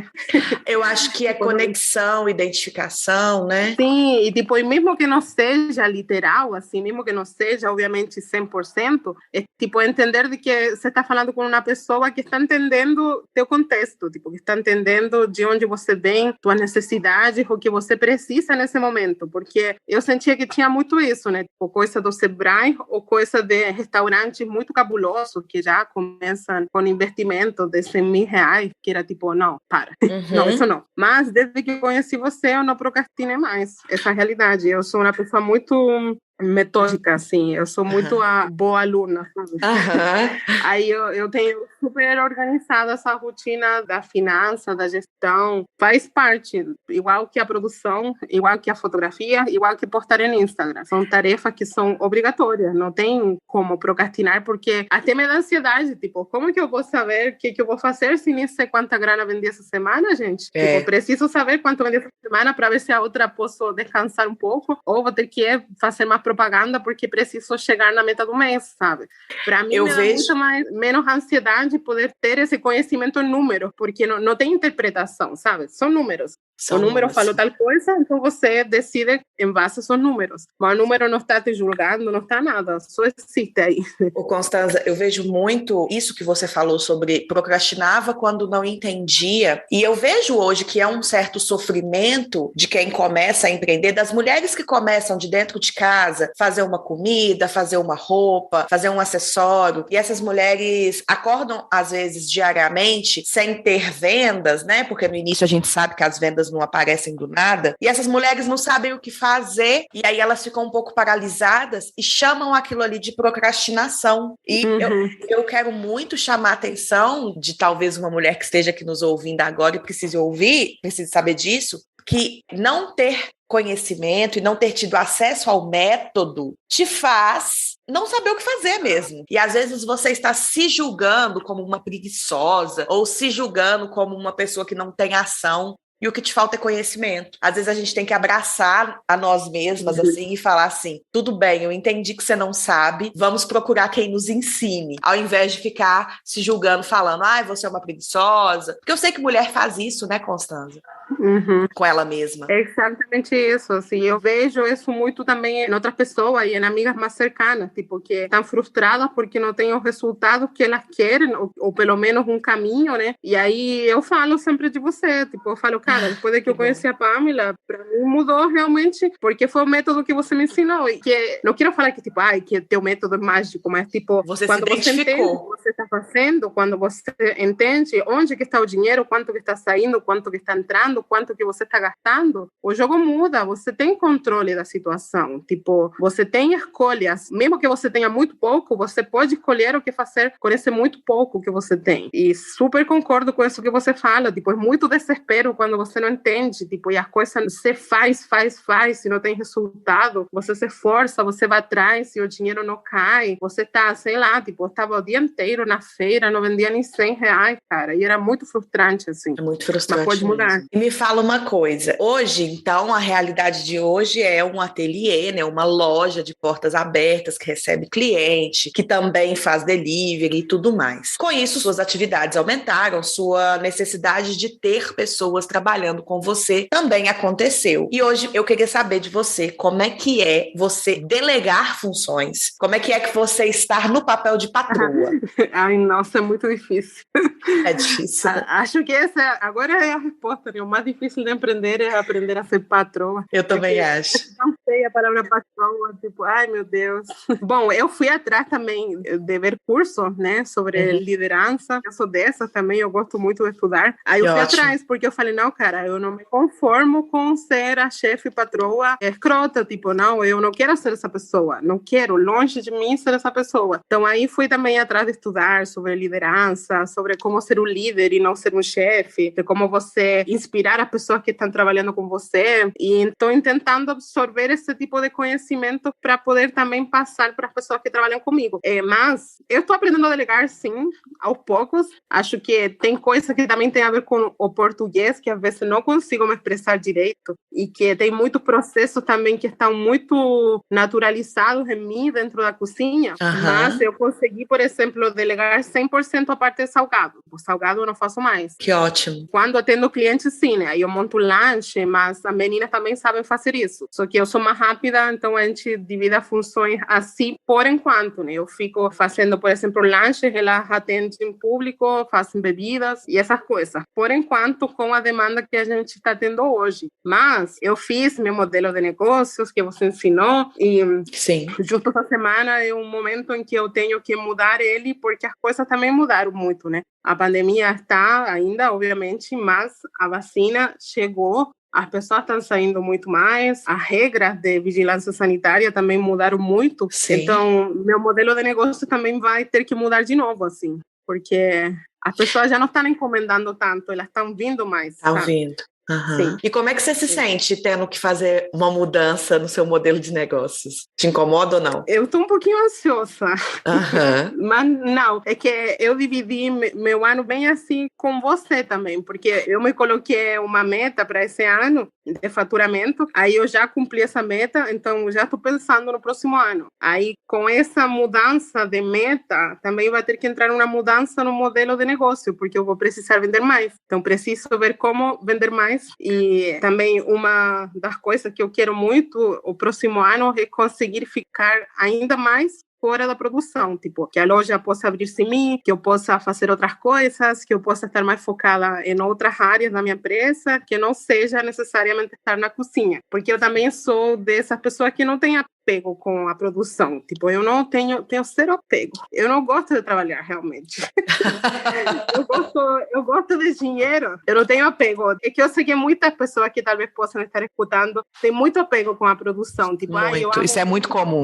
Eu acho que é conexão, identificação, né? Sim, e tipo, e mesmo que não seja literal, assim, mesmo que não seja, obviamente, 100%, é tipo, entender de que você está falando com uma pessoa que está entendendo teu contexto, tipo, que está entendendo de onde você vem, tuas necessidades, o que você precisa nesse momento, porque eu sentia que tinha muito isso, né, tipo, coisa do Sebrae ou coisa de restaurantes muito cabulosos que já começam com investimento de R$100.000, que era tipo, não, para, não, isso não. Mas desde que eu conheci você, eu não procrastinei mais, essa é a realidade. Eu sou uma pessoa muito metódica, assim, eu sou muito a boa aluna, sabe? Aí eu tenho super organizada essa rotina da finança, da gestão, faz parte, igual que a produção, igual que a fotografia, igual que postar no Instagram, são tarefas que são obrigatórias, não tem como procrastinar, porque até me dá ansiedade, tipo, como que eu vou saber o que eu vou fazer se nem sei quanta grana vendi essa semana, gente? Tipo, preciso saber quanto vendi essa semana para ver se a outra posso descansar um pouco, ou vou ter que fazer mais propaganda porque preciso chegar na meta do mês, sabe? Para mim, me dá muito menos ansiedade poder ter esse conhecimento em números, porque não tem interpretação, sabe? São números. O número falou tal coisa, então você decide em base aos números. Mas o número não está te julgando, não está nada, só existe aí. Ô Constanza, eu vejo muito isso que você falou sobre procrastinava quando não entendia, e eu vejo hoje que é um certo sofrimento de quem começa a empreender, das mulheres que começam de dentro de casa, fazer uma comida, fazer uma roupa, fazer um acessório, e essas mulheres acordam às vezes diariamente sem ter vendas, né? Porque no início a gente sabe que as vendas não aparecem do nada, e essas mulheres não sabem o que fazer, e aí elas ficam um pouco paralisadas e chamam aquilo ali de procrastinação. E eu quero muito chamar a atenção de talvez uma mulher que esteja aqui nos ouvindo agora e precise ouvir, precise saber disso, que não ter conhecimento e não ter tido acesso ao método te faz não saber o que fazer mesmo. E às vezes você está se julgando como uma preguiçosa ou se julgando como uma pessoa que não tem ação. E o que te falta é conhecimento. Às vezes a gente tem que abraçar a nós mesmas assim e falar assim, tudo bem, eu entendi que você não sabe, vamos procurar quem nos ensine, ao invés de ficar se julgando, falando, você é uma preguiçosa. Porque eu sei que mulher faz isso, né, Constanza? Com ela mesma. É exatamente isso, assim, eu vejo isso muito também em outras pessoas e em amigas mais cercanas, tipo, que estão frustradas porque não têm os resultados que elas querem, ou pelo menos um caminho, né? E aí eu falo sempre de você, tipo, eu falo, cara, depois de que eu conheci a Pamela, para mim mudou realmente, porque foi o método que você me ensinou, e que não quero falar que, tipo, que teu método é mágico, mas, tipo, você quando se identificou. Você entende o que você está fazendo, quando você entende onde que está o dinheiro, quanto que está saindo, quanto que está entrando, o quanto que você está gastando, o jogo muda, você tem controle da situação. Tipo, você tem escolhas. Mesmo que você tenha muito pouco, você pode escolher o que fazer com esse muito pouco que você tem. E super concordo com isso que você fala. Tipo, é muito desespero quando você não entende. Tipo, e as coisas você faz, e não tem resultado. Você se esforça, você vai atrás e o dinheiro não cai. Você tá, sei lá, tipo, eu estava o dia inteiro na feira, não vendia nem R$100, cara. E era muito frustrante, assim. É muito frustrante. Mas pode mudar. Mesmo. E me fala uma coisa. Hoje, então, a realidade de hoje é um ateliê, né? Uma loja de portas abertas que recebe cliente, que também faz delivery e tudo mais. Com isso, suas atividades aumentaram, sua necessidade de ter pessoas trabalhando com você também aconteceu. E hoje eu queria saber de você como é que é você delegar funções, como é que você estar no papel de patroa. Ai, nossa, é muito difícil. É difícil. Acho que essa agora é a resposta, né? O mais difícil de empreender é aprender a ser patroa. Eu também acho. Não sei a palavra patroa, tipo, ai meu Deus. Bom, eu fui atrás também de ver cursos, né, sobre liderança. Eu sou dessa também, eu gosto muito de estudar. Aí eu fui atrás, porque eu falei, não, cara, eu não me conformo com ser a chefe patroa escrota, tipo, não, eu não quero ser essa pessoa, não quero, longe de mim ser essa pessoa. Então aí fui também atrás de estudar sobre liderança, sobre como ser um líder e não ser um chefe, de como você inspirar as pessoas que estão trabalhando com você. E estou tentando absorver esse tipo de conhecimento para poder também passar para as pessoas que trabalham comigo. Mas eu estou aprendendo a delegar, sim, aos poucos. Acho que tem coisa que também tem a ver com o português, que às vezes não consigo me expressar direito, e que tem muito processo também que estão muito naturalizados em mim dentro da cozinha. Mas eu consegui, por exemplo, delegar 100% a parte de salgado. O salgado eu não faço mais. Que ótimo. Quando atendo clientes, sim, né? Aí eu monto lanche, mas as meninas também sabem fazer isso. Só que eu sou mais rápida, então a gente divide as funções assim por enquanto, né? Eu fico fazendo, por exemplo, lanches, elas atendem em público, fazem bebidas e essas coisas. Por enquanto, com a demanda que a gente está tendo hoje. Mas eu fiz meu modelo de negócios que você ensinou e sim, justo essa semana é um momento em que eu tenho que mudar ele, porque as coisas também mudaram muito, né? A pandemia está ainda, obviamente, mas a vacina chegou. As pessoas estão saindo muito mais, as regras de vigilância sanitária também mudaram muito. Sim. Então, meu modelo de negócio também vai ter que mudar de novo, assim, porque as pessoas já não estão encomendando tanto, elas estão vindo mais. Estão vindo. Sim. E como é que você se sente tendo que fazer uma mudança no seu modelo de negócios? Te incomoda ou não? Eu estou um pouquinho ansiosa, mas não, é que eu dividi meu ano bem assim com você também, porque eu me coloquei uma meta para esse ano de faturamento, aí eu já cumpri essa meta, então já estou pensando no próximo ano. Aí com essa mudança de meta, também vai ter que entrar uma mudança no modelo de negócio, porque eu vou precisar vender mais, então preciso ver como vender mais. E também uma das coisas que eu quero muito o próximo ano é conseguir ficar ainda mais fora da produção, tipo, que a loja possa abrir sem mim, que eu possa fazer outras coisas, que eu possa estar mais focada em outras áreas da minha empresa, que não seja necessariamente estar na cozinha, porque eu também sou dessas pessoas que não tem apego com a produção, tipo, eu não tenho zero apego, eu não gosto de trabalhar realmente. eu gosto de dinheiro, eu não tenho apego, é que eu sei que muitas pessoas que talvez possam estar escutando têm muito apego com a produção, tipo, isso é muito comum.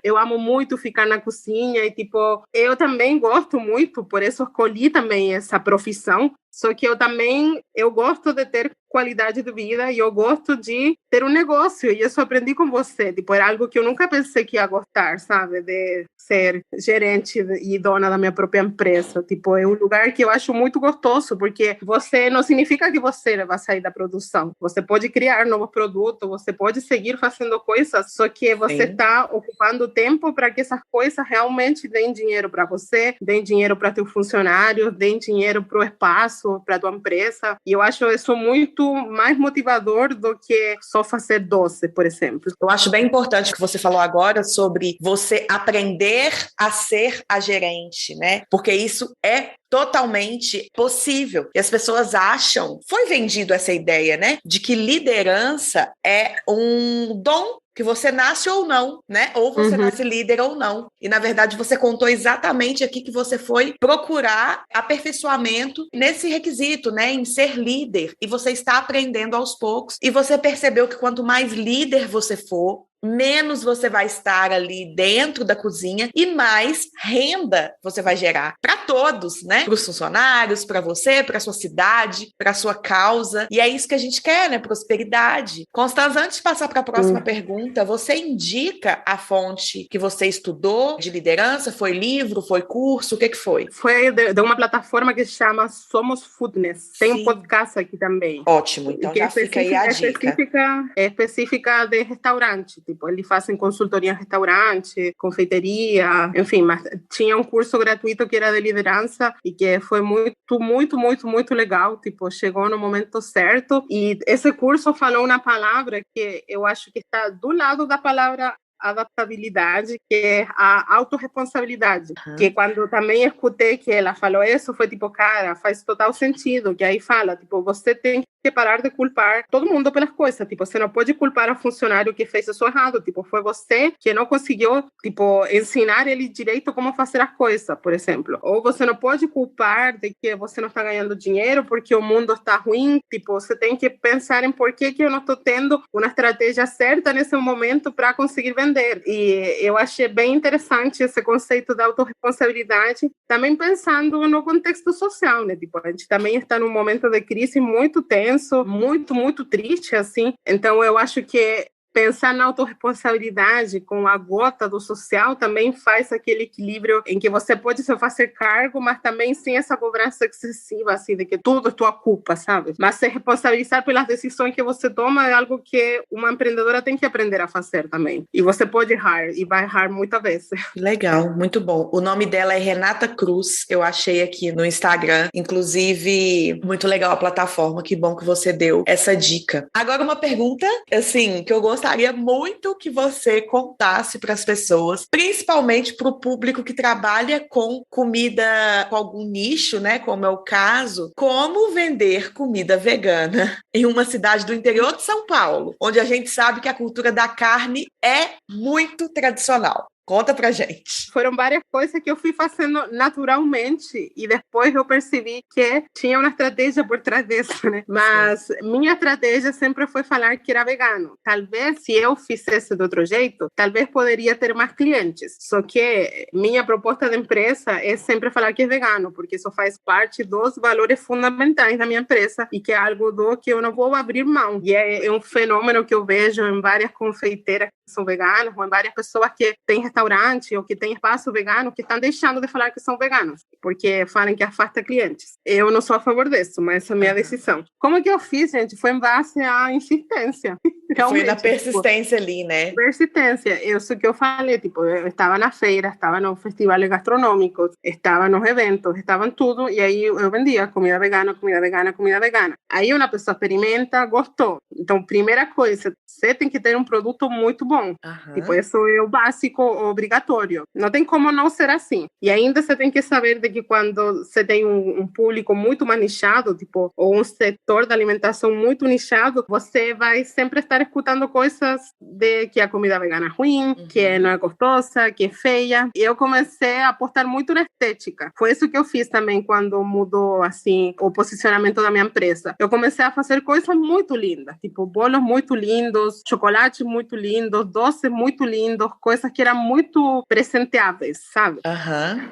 Eu amo muito ficar na cozinha e, tipo, eu também gosto muito, por isso escolhi também essa profissão. Só que eu gosto de ter qualidade de vida e eu gosto de ter um negócio. E isso aprendi com você. Tipo, era algo que eu nunca pensei que ia gostar, sabe? De ser gerente e dona da minha própria empresa. Tipo, é um lugar que eu acho muito gostoso, porque você não significa que você vai sair da produção. Você pode criar novos produtos, você pode seguir fazendo coisas, só que você está ocupando tempo para que essas coisas realmente deem dinheiro para você, deem dinheiro para teus funcionários, deem dinheiro para o espaço, para a tua empresa. E eu acho isso muito mais motivador do que só fazer doce, por exemplo. Eu acho bem importante o que você falou agora sobre você aprender a ser a gerente, né? Porque isso é totalmente possível. E as pessoas acham, foi vendido essa ideia, né? De que liderança é um dom que você nasce ou não, né? Ou você nasce líder ou não. E, na verdade, você contou exatamente aqui que você foi procurar aperfeiçoamento nesse requisito, né? Em ser líder. E você está aprendendo aos poucos. E você percebeu que quanto mais líder você for, menos você vai estar ali dentro da cozinha e mais renda você vai gerar para todos, né? Para os funcionários, para você, para sua cidade, para sua causa. E é isso que a gente quer, né? Prosperidade. Constança, antes de passar para a próxima pergunta, você indica a fonte que você estudou de liderança? Foi livro? Foi curso? O que foi? Foi de uma plataforma que se chama Somos Foodness. Tem um podcast aqui também. Ótimo, então já fica aí a dica. É específica de restaurante. Tipo, eles fazem consultoria em restaurante, confeiteria, enfim, mas tinha um curso gratuito que era de liderança e que foi muito legal, tipo, chegou no momento certo e esse curso falou uma palavra que eu acho que está do lado da palavra adaptabilidade, que é a autorresponsabilidade, que quando também escutei que ela falou isso, foi tipo, cara, faz total sentido, que aí fala, tipo, você tem que parar de culpar todo mundo pelas coisas, tipo, você não pode culpar o funcionário que fez isso errado, tipo, foi você que não conseguiu, tipo, ensinar ele direito como fazer as coisas, por exemplo, ou você não pode culpar de que você não está ganhando dinheiro porque o mundo está ruim, tipo, você tem que pensar em por que eu não estou tendo uma estratégia certa nesse momento para conseguir vender. E eu achei bem interessante esse conceito da autorresponsabilidade, também pensando no contexto social, né? Tipo, a gente também está num momento de crise muito tenso, muito triste, assim. Então, eu acho que pensar na autorresponsabilidade com a gota do social também faz aquele equilíbrio em que você pode se fazer cargo, mas também sem essa cobrança excessiva, assim, de que tudo é tua culpa, sabe? Mas se responsabilizar pelas decisões que você toma é algo que uma empreendedora tem que aprender a fazer também. E você pode errar, e vai errar muitas vezes. Legal, muito bom. O nome dela é Renata Cruz, eu achei aqui no Instagram. Inclusive, muito legal a plataforma, que bom que você deu essa dica. Agora uma pergunta, assim, que eu gostaria muito que você contasse para as pessoas, principalmente para o público que trabalha com comida, com algum nicho, né, como é o caso, como vender comida vegana em uma cidade do interior de São Paulo, onde a gente sabe que a cultura da carne é muito tradicional. Conta pra gente. Foram várias coisas que eu fui fazendo naturalmente e depois eu percebi que tinha uma estratégia por trás disso, né? Mas minha estratégia sempre foi falar que era vegano. Talvez se eu fizesse de outro jeito, talvez poderia ter mais clientes. Só que minha proposta de empresa é sempre falar que é vegano, porque isso faz parte dos valores fundamentais da minha empresa e que é algo do que eu não vou abrir mão. E é um fenômeno que eu vejo em várias confeiteiras que são veganas, ou em várias pessoas que têm restaurante ou que tem espaço vegano que estão deixando de falar que são veganos, porque falam que afasta clientes. Eu não sou a favor disso, mas essa é a minha decisão. Como que eu fiz, gente? Foi em base à insistência. Foi na persistência, tipo, ali, né? Persistência. Isso que eu falei, tipo, eu estava na feira, estava nos festivais gastronômicos, estava nos eventos, estava em tudo, e aí eu vendia comida vegana, comida vegana, comida vegana. Aí uma pessoa experimenta, gostou. Então, primeira coisa, você tem que ter um produto muito bom. Tipo, isso é o básico, obrigatório. Não tem como não ser assim. E ainda você tem que saber de que quando você tem um público muito mais nichado, tipo, ou um setor da alimentação muito nichado, você vai sempre estar escutando coisas de que a comida vegana é ruim, que não é gostosa, que é feia. E eu comecei a apostar muito na estética. Foi isso que eu fiz também quando mudou, assim, o posicionamento da minha empresa. Eu comecei a fazer coisas muito lindas, tipo, bolos muito lindos, chocolates muito lindos, doces muito lindos, coisas que eram muito presenteáveis, sabe?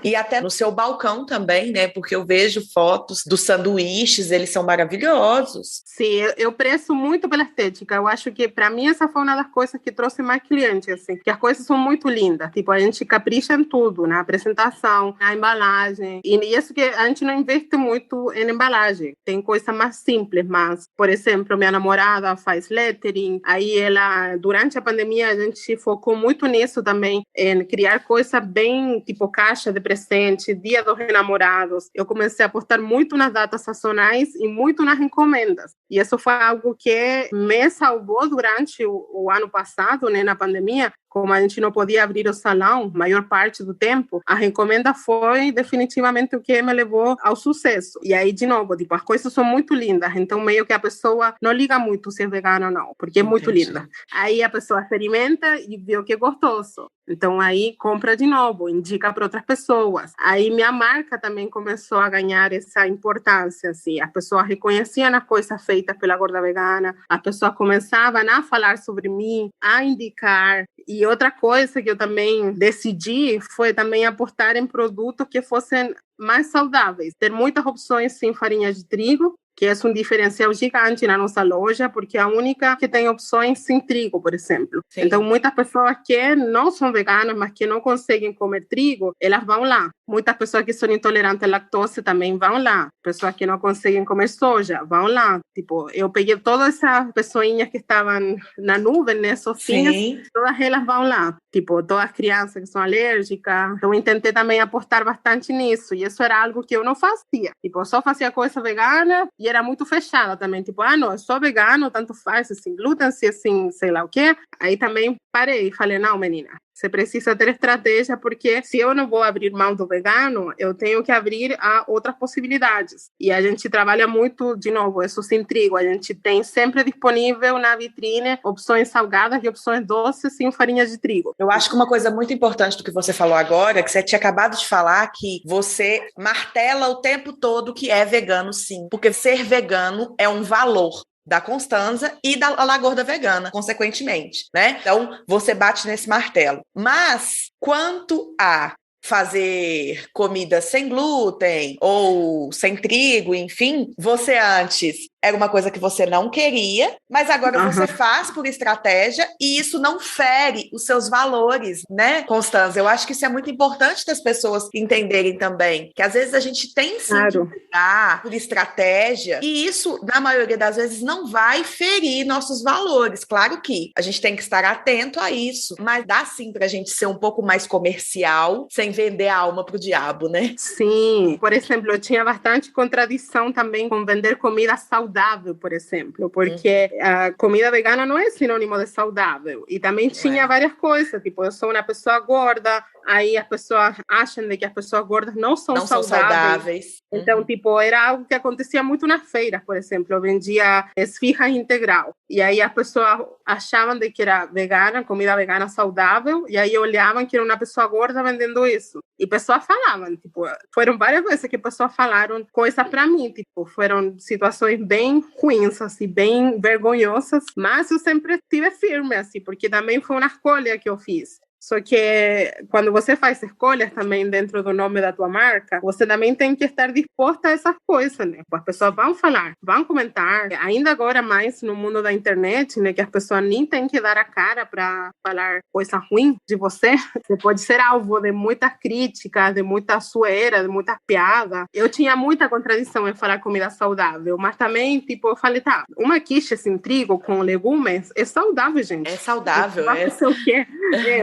E até no seu balcão também, né? Porque eu vejo fotos dos sanduíches, eles são maravilhosos. Sim, eu prezo muito pela estética. Eu acho que, para mim, essa foi uma das coisas que trouxe mais clientes, assim, que as coisas são muito lindas. Tipo, a gente capricha em tudo, na apresentação, na embalagem. E isso que a gente não investe muito em embalagem. Tem coisa mais simples, mas, por exemplo, minha namorada faz lettering. Aí ela, durante a pandemia, a gente focou muito nisso também, em criar coisa bem, tipo, caixa de presente, dia dos namorados. Eu comecei a apostar muito nas datas sazonais e muito nas encomendas. E isso foi algo que me salvou durante o ano passado, né, na pandemia, como a gente não podia abrir o salão maior parte do tempo, a encomenda foi definitivamente o que me levou ao sucesso. E aí, de novo, tipo, as coisas são muito lindas, então meio que a pessoa não liga muito se é vegana ou não, porque é muito linda. Aí a pessoa experimenta e vê o que é gostoso. Então aí compra de novo, indica para outras pessoas. Aí minha marca também começou a ganhar essa importância, assim. As pessoas reconheciam as coisas feitas pela Gorda Vegana, as pessoas começavam a falar sobre mim, a indicar. E outra coisa que eu também decidi foi também apostar em produtos que fossem mais saudáveis. Ter muitas opções sem farinha de trigo, que é um diferencial gigante na nossa loja, porque é a única que tem opções sem trigo, por exemplo. Sim. Então, muitas pessoas que não são veganas, mas que não conseguem comer trigo, elas vão lá. Muitas pessoas que são intolerantes à lactose também vão lá. Pessoas que não conseguem comer soja, vão lá. Tipo, eu peguei todas essas pessoinhas que estavam na nuvem, né, sozinhas, todas elas vão lá. Tipo, todas as crianças que são alérgicas. Então, eu tentei também apostar bastante nisso. E isso era algo que eu não fazia. Tipo, eu só fazia coisa vegana e era muito fechada também. Tipo, não, eu sou vegano, tanto faz, assim, glúten, se assim, sei lá o quê. Aí também parei e falei, não, menina, você precisa ter estratégia, porque se eu não vou abrir mão do vegano, eu tenho que abrir a outras possibilidades. E a gente trabalha muito, de novo, isso sem trigo. A gente tem sempre disponível na vitrine opções salgadas e opções doces sem farinha de trigo. Eu acho que uma coisa muito importante do que você falou agora, que você tinha acabado de falar, que você martela o tempo todo que é vegano, sim. Porque ser vegano é um valor da Constanza e da La Gorda Vegana, consequentemente, né? Então, você bate nesse martelo. Mas, quanto a fazer comida sem glúten ou sem trigo, enfim, você antes era uma coisa que você não queria, mas agora você faz por estratégia e isso não fere os seus valores, né, Constanza? Eu acho que isso é muito importante das pessoas entenderem também, que às vezes a gente tem sim que cuidar por estratégia e isso, na maioria das vezes, não vai ferir nossos valores. Claro que a gente tem que estar atento a isso, mas dá sim pra gente ser um pouco mais comercial, sem vender a alma pro diabo, né? Sim. Por exemplo, eu tinha bastante contradição também com vender comida saudável, por exemplo, porque a comida vegana não é sinônimo de saudável. E também tinha várias coisas, tipo, eu sou uma pessoa gorda, aí as pessoas acham de que as pessoas gordas não são saudáveis. Então, tipo, era algo que acontecia muito nas feiras, por exemplo. Eu vendia esfirra integral. E aí as pessoas achavam de que era vegana, comida vegana saudável, e aí olhavam que era uma pessoa gorda vendendo isso. E pessoas falavam, tipo, foram várias vezes que pessoas falaram coisas para mim, tipo, foram situações bem ruins, assim, bem vergonhosas, mas eu sempre estive firme, assim, porque também foi uma escolha que eu fiz. Só que quando você faz escolhas também dentro do nome da tua marca, você também tem que estar disposta a essas coisas, né? As pessoas vão falar, vão comentar. Ainda agora mais no mundo da internet, né? Que as pessoas nem têm que dar a cara para falar coisa ruim de você. Você pode ser alvo de muitas críticas, de muita zoeira, de muitas piadas. Eu tinha muita contradição em falar comida saudável, mas também, tipo, eu falei, tá, uma quiche sem trigo com legumes é saudável, gente. É saudável, vai fazer o quê?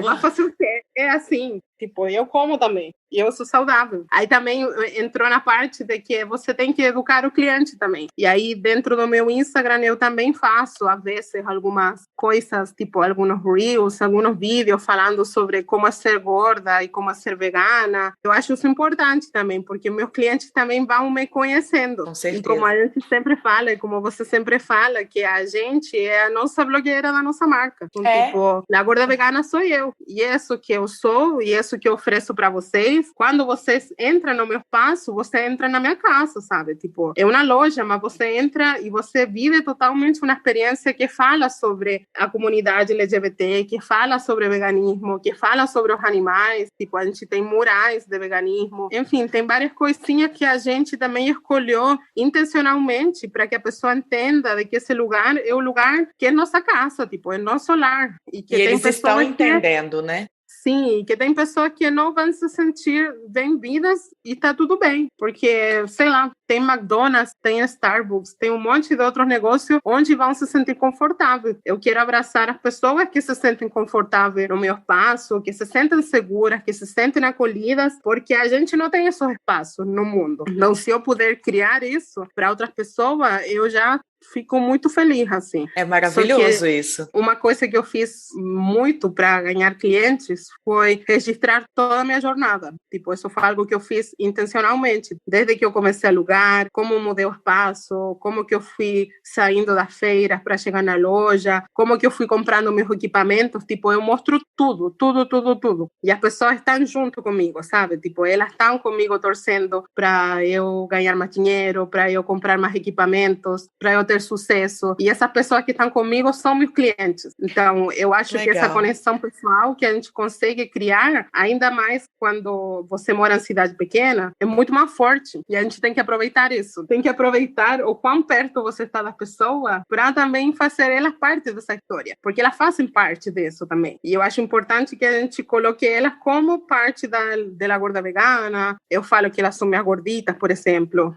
Vai fazer o quê? É assim, tipo, eu como também. E eu sou saudável. Aí também entrou na parte de que você tem que educar o cliente também. E aí, dentro do meu Instagram, eu também faço, às vezes, algumas coisas, tipo, alguns reels, alguns vídeos falando sobre como é ser gorda e como é ser vegana. Eu acho isso importante também, porque meus clientes também vão me conhecendo. Com certeza. E como a gente sempre fala, e como você sempre fala, que a gente é a nossa blogueira da nossa marca. Então, tipo, a Gorda Vegana sou eu. E é isso que eu sou, e é isso que eu ofereço para vocês. Quando vocês entram no meu espaço, você entra na minha casa, sabe? Tipo, é uma loja, mas você entra e você vive totalmente uma experiência que fala sobre a comunidade LGBT, que fala sobre veganismo, que fala sobre os animais. Tipo, a gente tem murais de veganismo. Enfim, tem várias coisinhas que a gente também escolheu intencionalmente para que a pessoa entenda de que esse lugar é o lugar que é nossa casa, tipo, é nosso lar. E que eles estão entendendo, né? Sim, que tem pessoas que não vão se sentir bem-vindas e tá tudo bem, porque, sei lá, tem McDonald's, tem Starbucks, tem um monte de outros negócios onde vão se sentir confortáveis. Eu quero abraçar as pessoas que se sentem confortáveis no meu espaço, que se sentem seguras, que se sentem acolhidas, porque a gente não tem esses espaços no mundo. Então, se eu puder criar isso para outras pessoas, eu já fico muito feliz, assim. É maravilhoso isso. Uma coisa que eu fiz muito para ganhar clientes foi registrar toda a minha jornada. Tipo, isso foi algo que eu fiz intencionalmente. Desde que eu comecei a alugar, como mudei o espaço, como que eu fui saindo das feiras para chegar na loja, como que eu fui comprando meus equipamentos. Tipo, eu mostro tudo, tudo, tudo, tudo. E as pessoas estão junto comigo, sabe? Tipo, elas estão comigo torcendo para eu ganhar mais dinheiro, para eu comprar mais equipamentos, para eu ter sucesso. E essas pessoas que estão comigo são meus clientes. Então, eu acho que essa conexão pessoal que a gente consegue criar, ainda mais quando você mora em cidade pequena, é muito mais forte. E a gente tem que aproveitar isso. Tem que aproveitar o quão perto você está da pessoa para também fazer elas parte dessa história. Porque elas fazem parte disso também. E eu acho importante que a gente coloque elas como parte da gorda vegana. Eu falo que elas são minhas gorditas, por exemplo.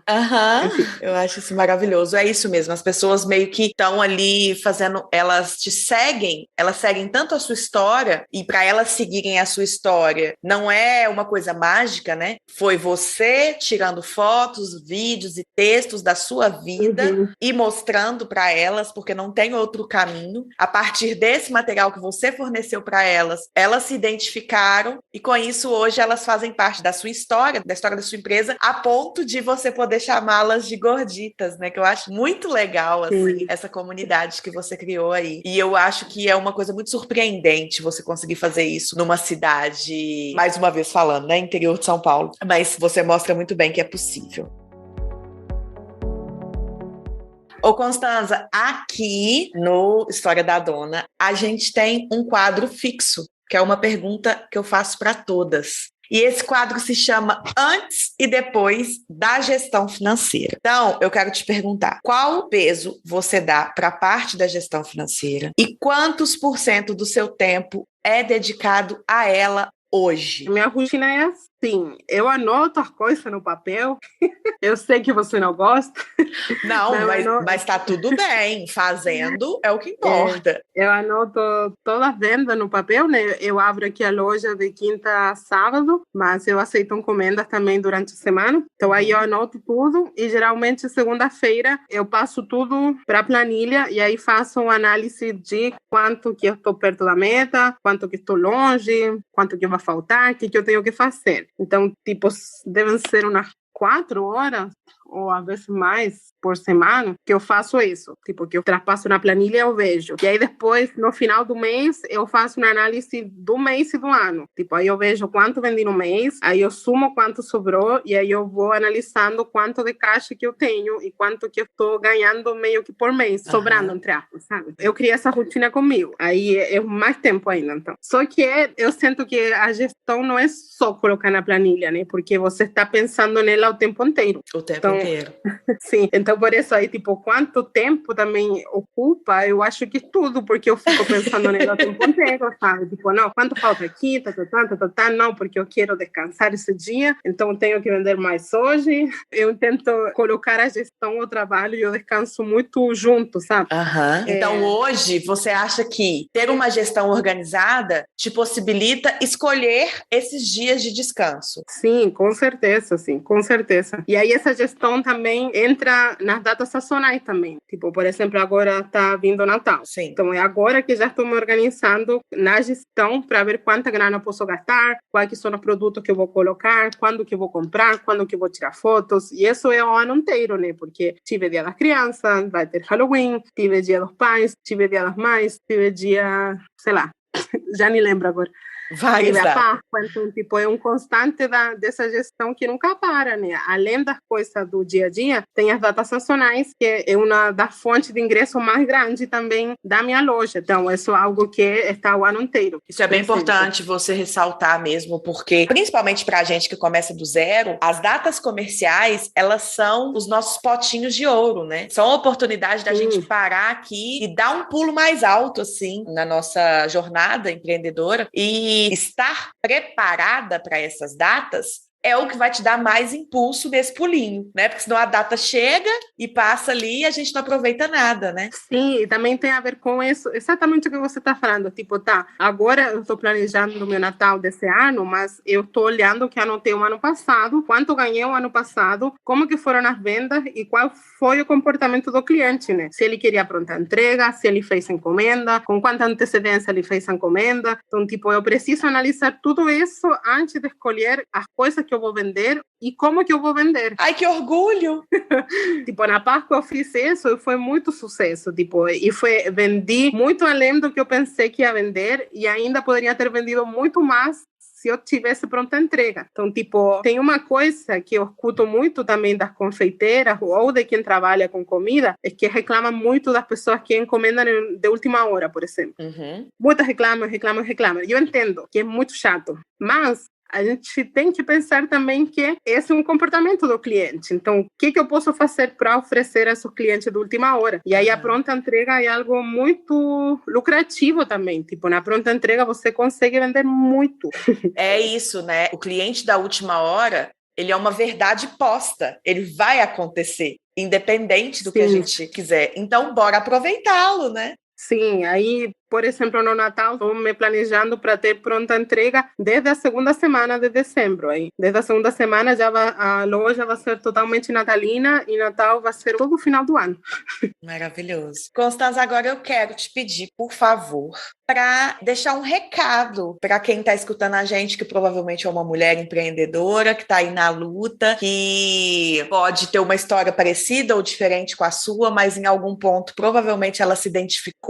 Eu acho isso maravilhoso. É isso mesmo, as pessoas meio que estão ali fazendo, elas te seguem, elas seguem tanto a sua história, e para elas seguirem a sua história, não é uma coisa mágica, né? Foi você tirando fotos, vídeos e textos da sua vida e mostrando para elas, porque não tem outro caminho. A partir desse material que você forneceu para elas, elas se identificaram e com isso hoje elas fazem parte da sua história, da história da sua empresa, a ponto de você poder chamá-las de gorditas, né? Que eu acho muito legal, assim, essa comunidade que você criou aí. E eu acho que é uma coisa muito surpreendente você conseguir fazer isso numa cidade, mais uma vez falando, né? Interior de São Paulo. Mas você mostra muito bem que é possível. Ô Constanza, aqui no História da Dona, a gente tem um quadro fixo, que é uma pergunta que eu faço para todas. E esse quadro se chama Antes e Depois da Gestão Financeira. Então, eu quero te perguntar, qual peso você dá para a parte da gestão financeira e quantos por cento do seu tempo é dedicado a ela hoje? Minha rotina é assim, eu anoto as coisas no papel, eu sei que você não gosta. Não, mas tá tudo bem, fazendo é o que importa. Eu anoto todas as vendas no papel, né? Eu abro aqui a loja de quinta a sábado, mas eu aceito encomendas também durante a semana. Então aí eu anoto tudo e geralmente segunda-feira eu passo tudo para a planilha e aí faço uma análise de quanto que eu estou perto da meta, quanto que estou longe, quanto que vai faltar, o que eu tenho que fazer. Então, tipo, devem ser umas 4 horas ou às vezes mais por semana que eu faço isso, tipo, que eu traspasso na planilha e eu vejo. E aí depois, no final do mês, eu faço uma análise do mês e do ano. Tipo, aí eu vejo quanto vendi no mês, aí eu sumo quanto sobrou e aí eu vou analisando quanto de caixa que eu tenho e quanto que eu estou ganhando meio que por mês, sobrando, entre aspas, sabe? Eu criei essa rotina comigo. Aí é mais tempo ainda, então. Só que eu sinto que a gestão não é só colocar na planilha, né? Porque você está pensando nela o tempo inteiro. O tempo inteiro. Sim, então por isso aí, tipo, quanto tempo também ocupa, eu acho que tudo, porque eu fico pensando nela o tempo inteiro, sabe? Tipo, não, quanto falta aqui, não, porque eu quero descansar esse dia, então tenho que vender mais hoje. Eu tento colocar a gestão, o trabalho e o descanso muito junto, sabe? Então hoje, você acha que ter uma gestão organizada te possibilita escolher esses dias de descanso? Sim, com certeza, sim, com certeza. E aí essa gestão também entra nas datas sazonais também. Tipo, por exemplo, agora está vindo o Natal. Sim. Então é agora que já estou me organizando na gestão para ver quanta grana eu posso gastar, quais são os produtos que eu vou colocar, quando que eu vou comprar, quando que eu vou tirar fotos. E isso é o ano inteiro, né? Porque tive Dia das Crianças, vai ter Halloween, tive Dia dos Pais, tive Dia das Mães, tive dia, sei lá, já nem lembro agora. Várias datas. Então, tipo, é um constante dessa gestão que nunca para, né? Além das coisas do dia a dia, tem as datas sazonais, que é uma das fontes de ingresso mais grande também da minha loja. Então, isso é algo que está o ano inteiro. Isso é bem importante você ressaltar mesmo, porque, principalmente para a gente que começa do zero, as datas comerciais, elas são os nossos potinhos de ouro, né? São a oportunidade da gente parar aqui e dar um pulo mais alto, assim, na nossa jornada empreendedora e estar preparada para essas datas é o que vai te dar mais impulso nesse pulinho, né? Porque senão a data chega e passa ali e a gente não aproveita nada, né? Sim, e também tem a ver com isso, exatamente o que você está falando. Tipo, tá, agora eu estou planejando o meu Natal desse ano, mas eu estou olhando o que anotei o ano passado, quanto ganhei o ano passado, como que foram as vendas e qual foi o comportamento do cliente, né? Se ele queria pronta entrega, se ele fez encomenda, com quanta antecedência ele fez a encomenda. Então, tipo, eu preciso analisar tudo isso antes de escolher as coisas que eu vou vender e como que eu vou vender. Ai, que orgulho! Tipo, na Páscoa eu fiz isso e foi muito sucesso, tipo, e vendi muito além do que eu pensei que ia vender e ainda poderia ter vendido muito mais se eu tivesse pronta entrega. Então, tipo, tem uma coisa que eu escuto muito também das confeiteiras ou de quem trabalha com comida, é que reclamam muito das pessoas que encomendam de última hora, por exemplo. Muitas reclamam. E eu entendo que é muito chato, mas a gente tem que pensar também que esse é um comportamento do cliente. Então, o que eu posso fazer para oferecer a esses clientes de última hora? E aí a pronta entrega é algo muito lucrativo também. Tipo, na pronta entrega você consegue vender muito. É isso, né? O cliente da última hora, ele é uma verdade posta. Ele vai acontecer, independente do que a gente quiser. Então, bora aproveitá-lo, né? Sim, aí, por exemplo, no Natal, estou me planejando para ter pronta entrega desde a segunda semana de dezembro. Aí. Desde a segunda semana a loja vai ser totalmente natalina e Natal vai ser todo o final do ano. Maravilhoso. Constanza, agora eu quero te pedir, por favor, para deixar um recado para quem está escutando a gente, que provavelmente é uma mulher empreendedora, que está aí na luta, que pode ter uma história parecida ou diferente com a sua, mas em algum ponto provavelmente ela se identificou.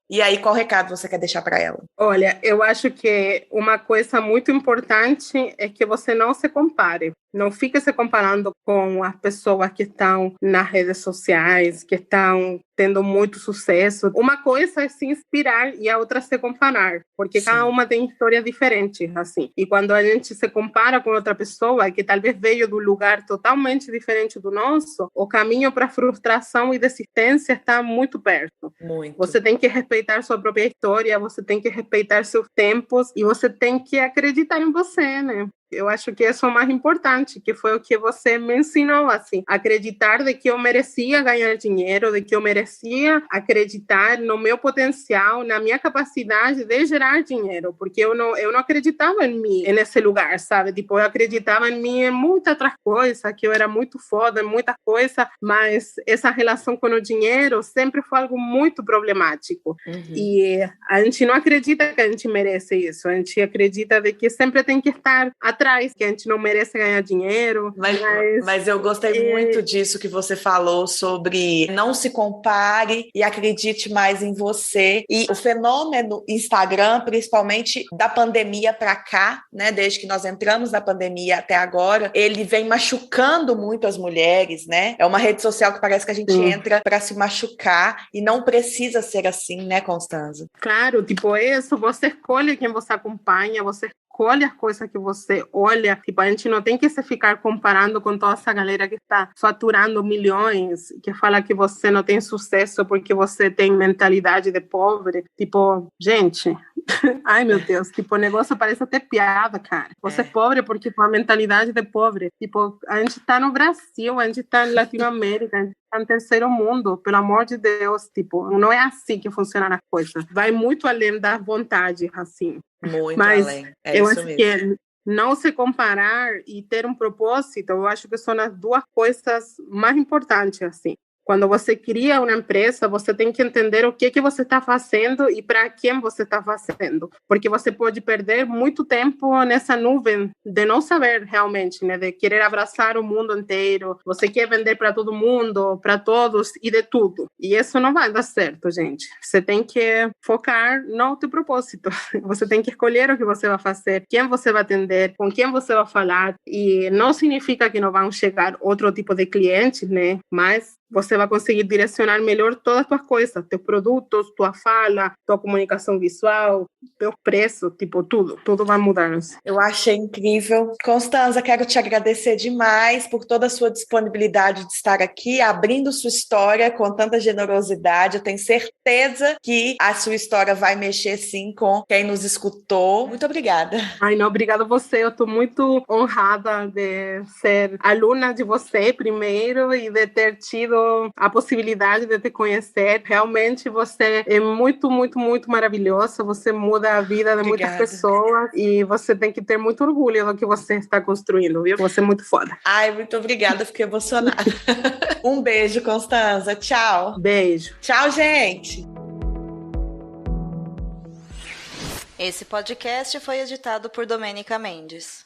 E aí, qual recado você quer deixar para ela? Olha, eu acho que uma coisa muito importante é que você não se compare. Não fique se comparando com as pessoas que estão nas redes sociais, que estão tendo muito sucesso. Uma coisa é se inspirar e a outra se comparar, porque cada uma tem histórias diferentes, assim. E quando a gente se compara com outra pessoa que talvez veio de um lugar totalmente diferente do nosso, o caminho para frustração e desistência está muito perto. Muito. Você tem que respeitar sua própria história, você tem que respeitar seus tempos e você tem que acreditar em você, né? Eu acho que isso é o mais importante, que foi o que você me ensinou, assim, acreditar de que eu merecia ganhar dinheiro, de que eu merecia acreditar no meu potencial, na minha capacidade de gerar dinheiro, porque eu não acreditava em mim nesse lugar, sabe? Tipo, eu acreditava em mim em muitas outras coisas, que eu era muito foda em muitas coisas, mas essa relação com o dinheiro sempre foi algo muito problemático. E a gente não acredita que a gente merece isso, a gente acredita de que sempre tem que estar atrás, que a gente não merece ganhar dinheiro. Mas eu gostei muito disso que você falou sobre não se compare e acredite mais em você. E o fenômeno Instagram, principalmente da pandemia para cá, né, desde que nós entramos na pandemia até agora, ele vem machucando muito as mulheres, né? É uma rede social que parece que a gente entra para se machucar e não precisa ser assim, né, Constanza? Claro, tipo isso, você escolhe quem você acompanha, você escolhe as coisas que você olha. Tipo, a gente não tem que se ficar comparando com toda essa galera que está faturando milhões, que fala que você não tem sucesso porque você tem mentalidade de pobre. Tipo, gente, ai meu Deus, tipo, o negócio parece até piada, cara. Você é pobre porque com a mentalidade de pobre. Tipo, a gente está no Brasil, a gente está na Latinoamérica, a gente está no terceiro mundo, pelo amor de Deus. Tipo, não é assim que funcionam as coisas. Vai muito além da vontade, assim. Muito Mas além. eu acho que não se comparar e ter um propósito, eu acho que são as duas coisas mais importantes, assim. Quando você cria uma empresa, você tem que entender o que você está fazendo e para quem você está fazendo. Porque você pode perder muito tempo nessa nuvem de não saber realmente, né? De querer abraçar o mundo inteiro. Você quer vender para todo mundo, para todos e de tudo. E isso não vai dar certo, gente. Você tem que focar no teu propósito. Você tem que escolher o que você vai fazer, quem você vai atender, com quem você vai falar. E não significa que não vão chegar outro tipo de clientes, né? Mas você vai conseguir direcionar melhor todas as tuas coisas, teus produtos, tua fala, tua comunicação visual, teus preços, tipo, tudo vai mudar. Eu achei incrível. Constanza, quero te agradecer demais por toda a sua disponibilidade de estar aqui, abrindo sua história com tanta generosidade. Eu tenho certeza que a sua história vai mexer, sim, com quem nos escutou. Muito obrigada. Ai, não, obrigada a você. Eu estou muito honrada de ser aluna de você primeiro e de ter tido a possibilidade de te conhecer. Realmente você é muito, muito, muito maravilhosa. Você muda a vida de muitas pessoas e você tem que ter muito orgulho do que você está construindo, viu? Você é muito foda. Ai, muito obrigada. Fiquei emocionada. Um beijo, Constanza. Tchau. Beijo. Tchau, gente. Esse podcast foi editado por Domênica Mendes.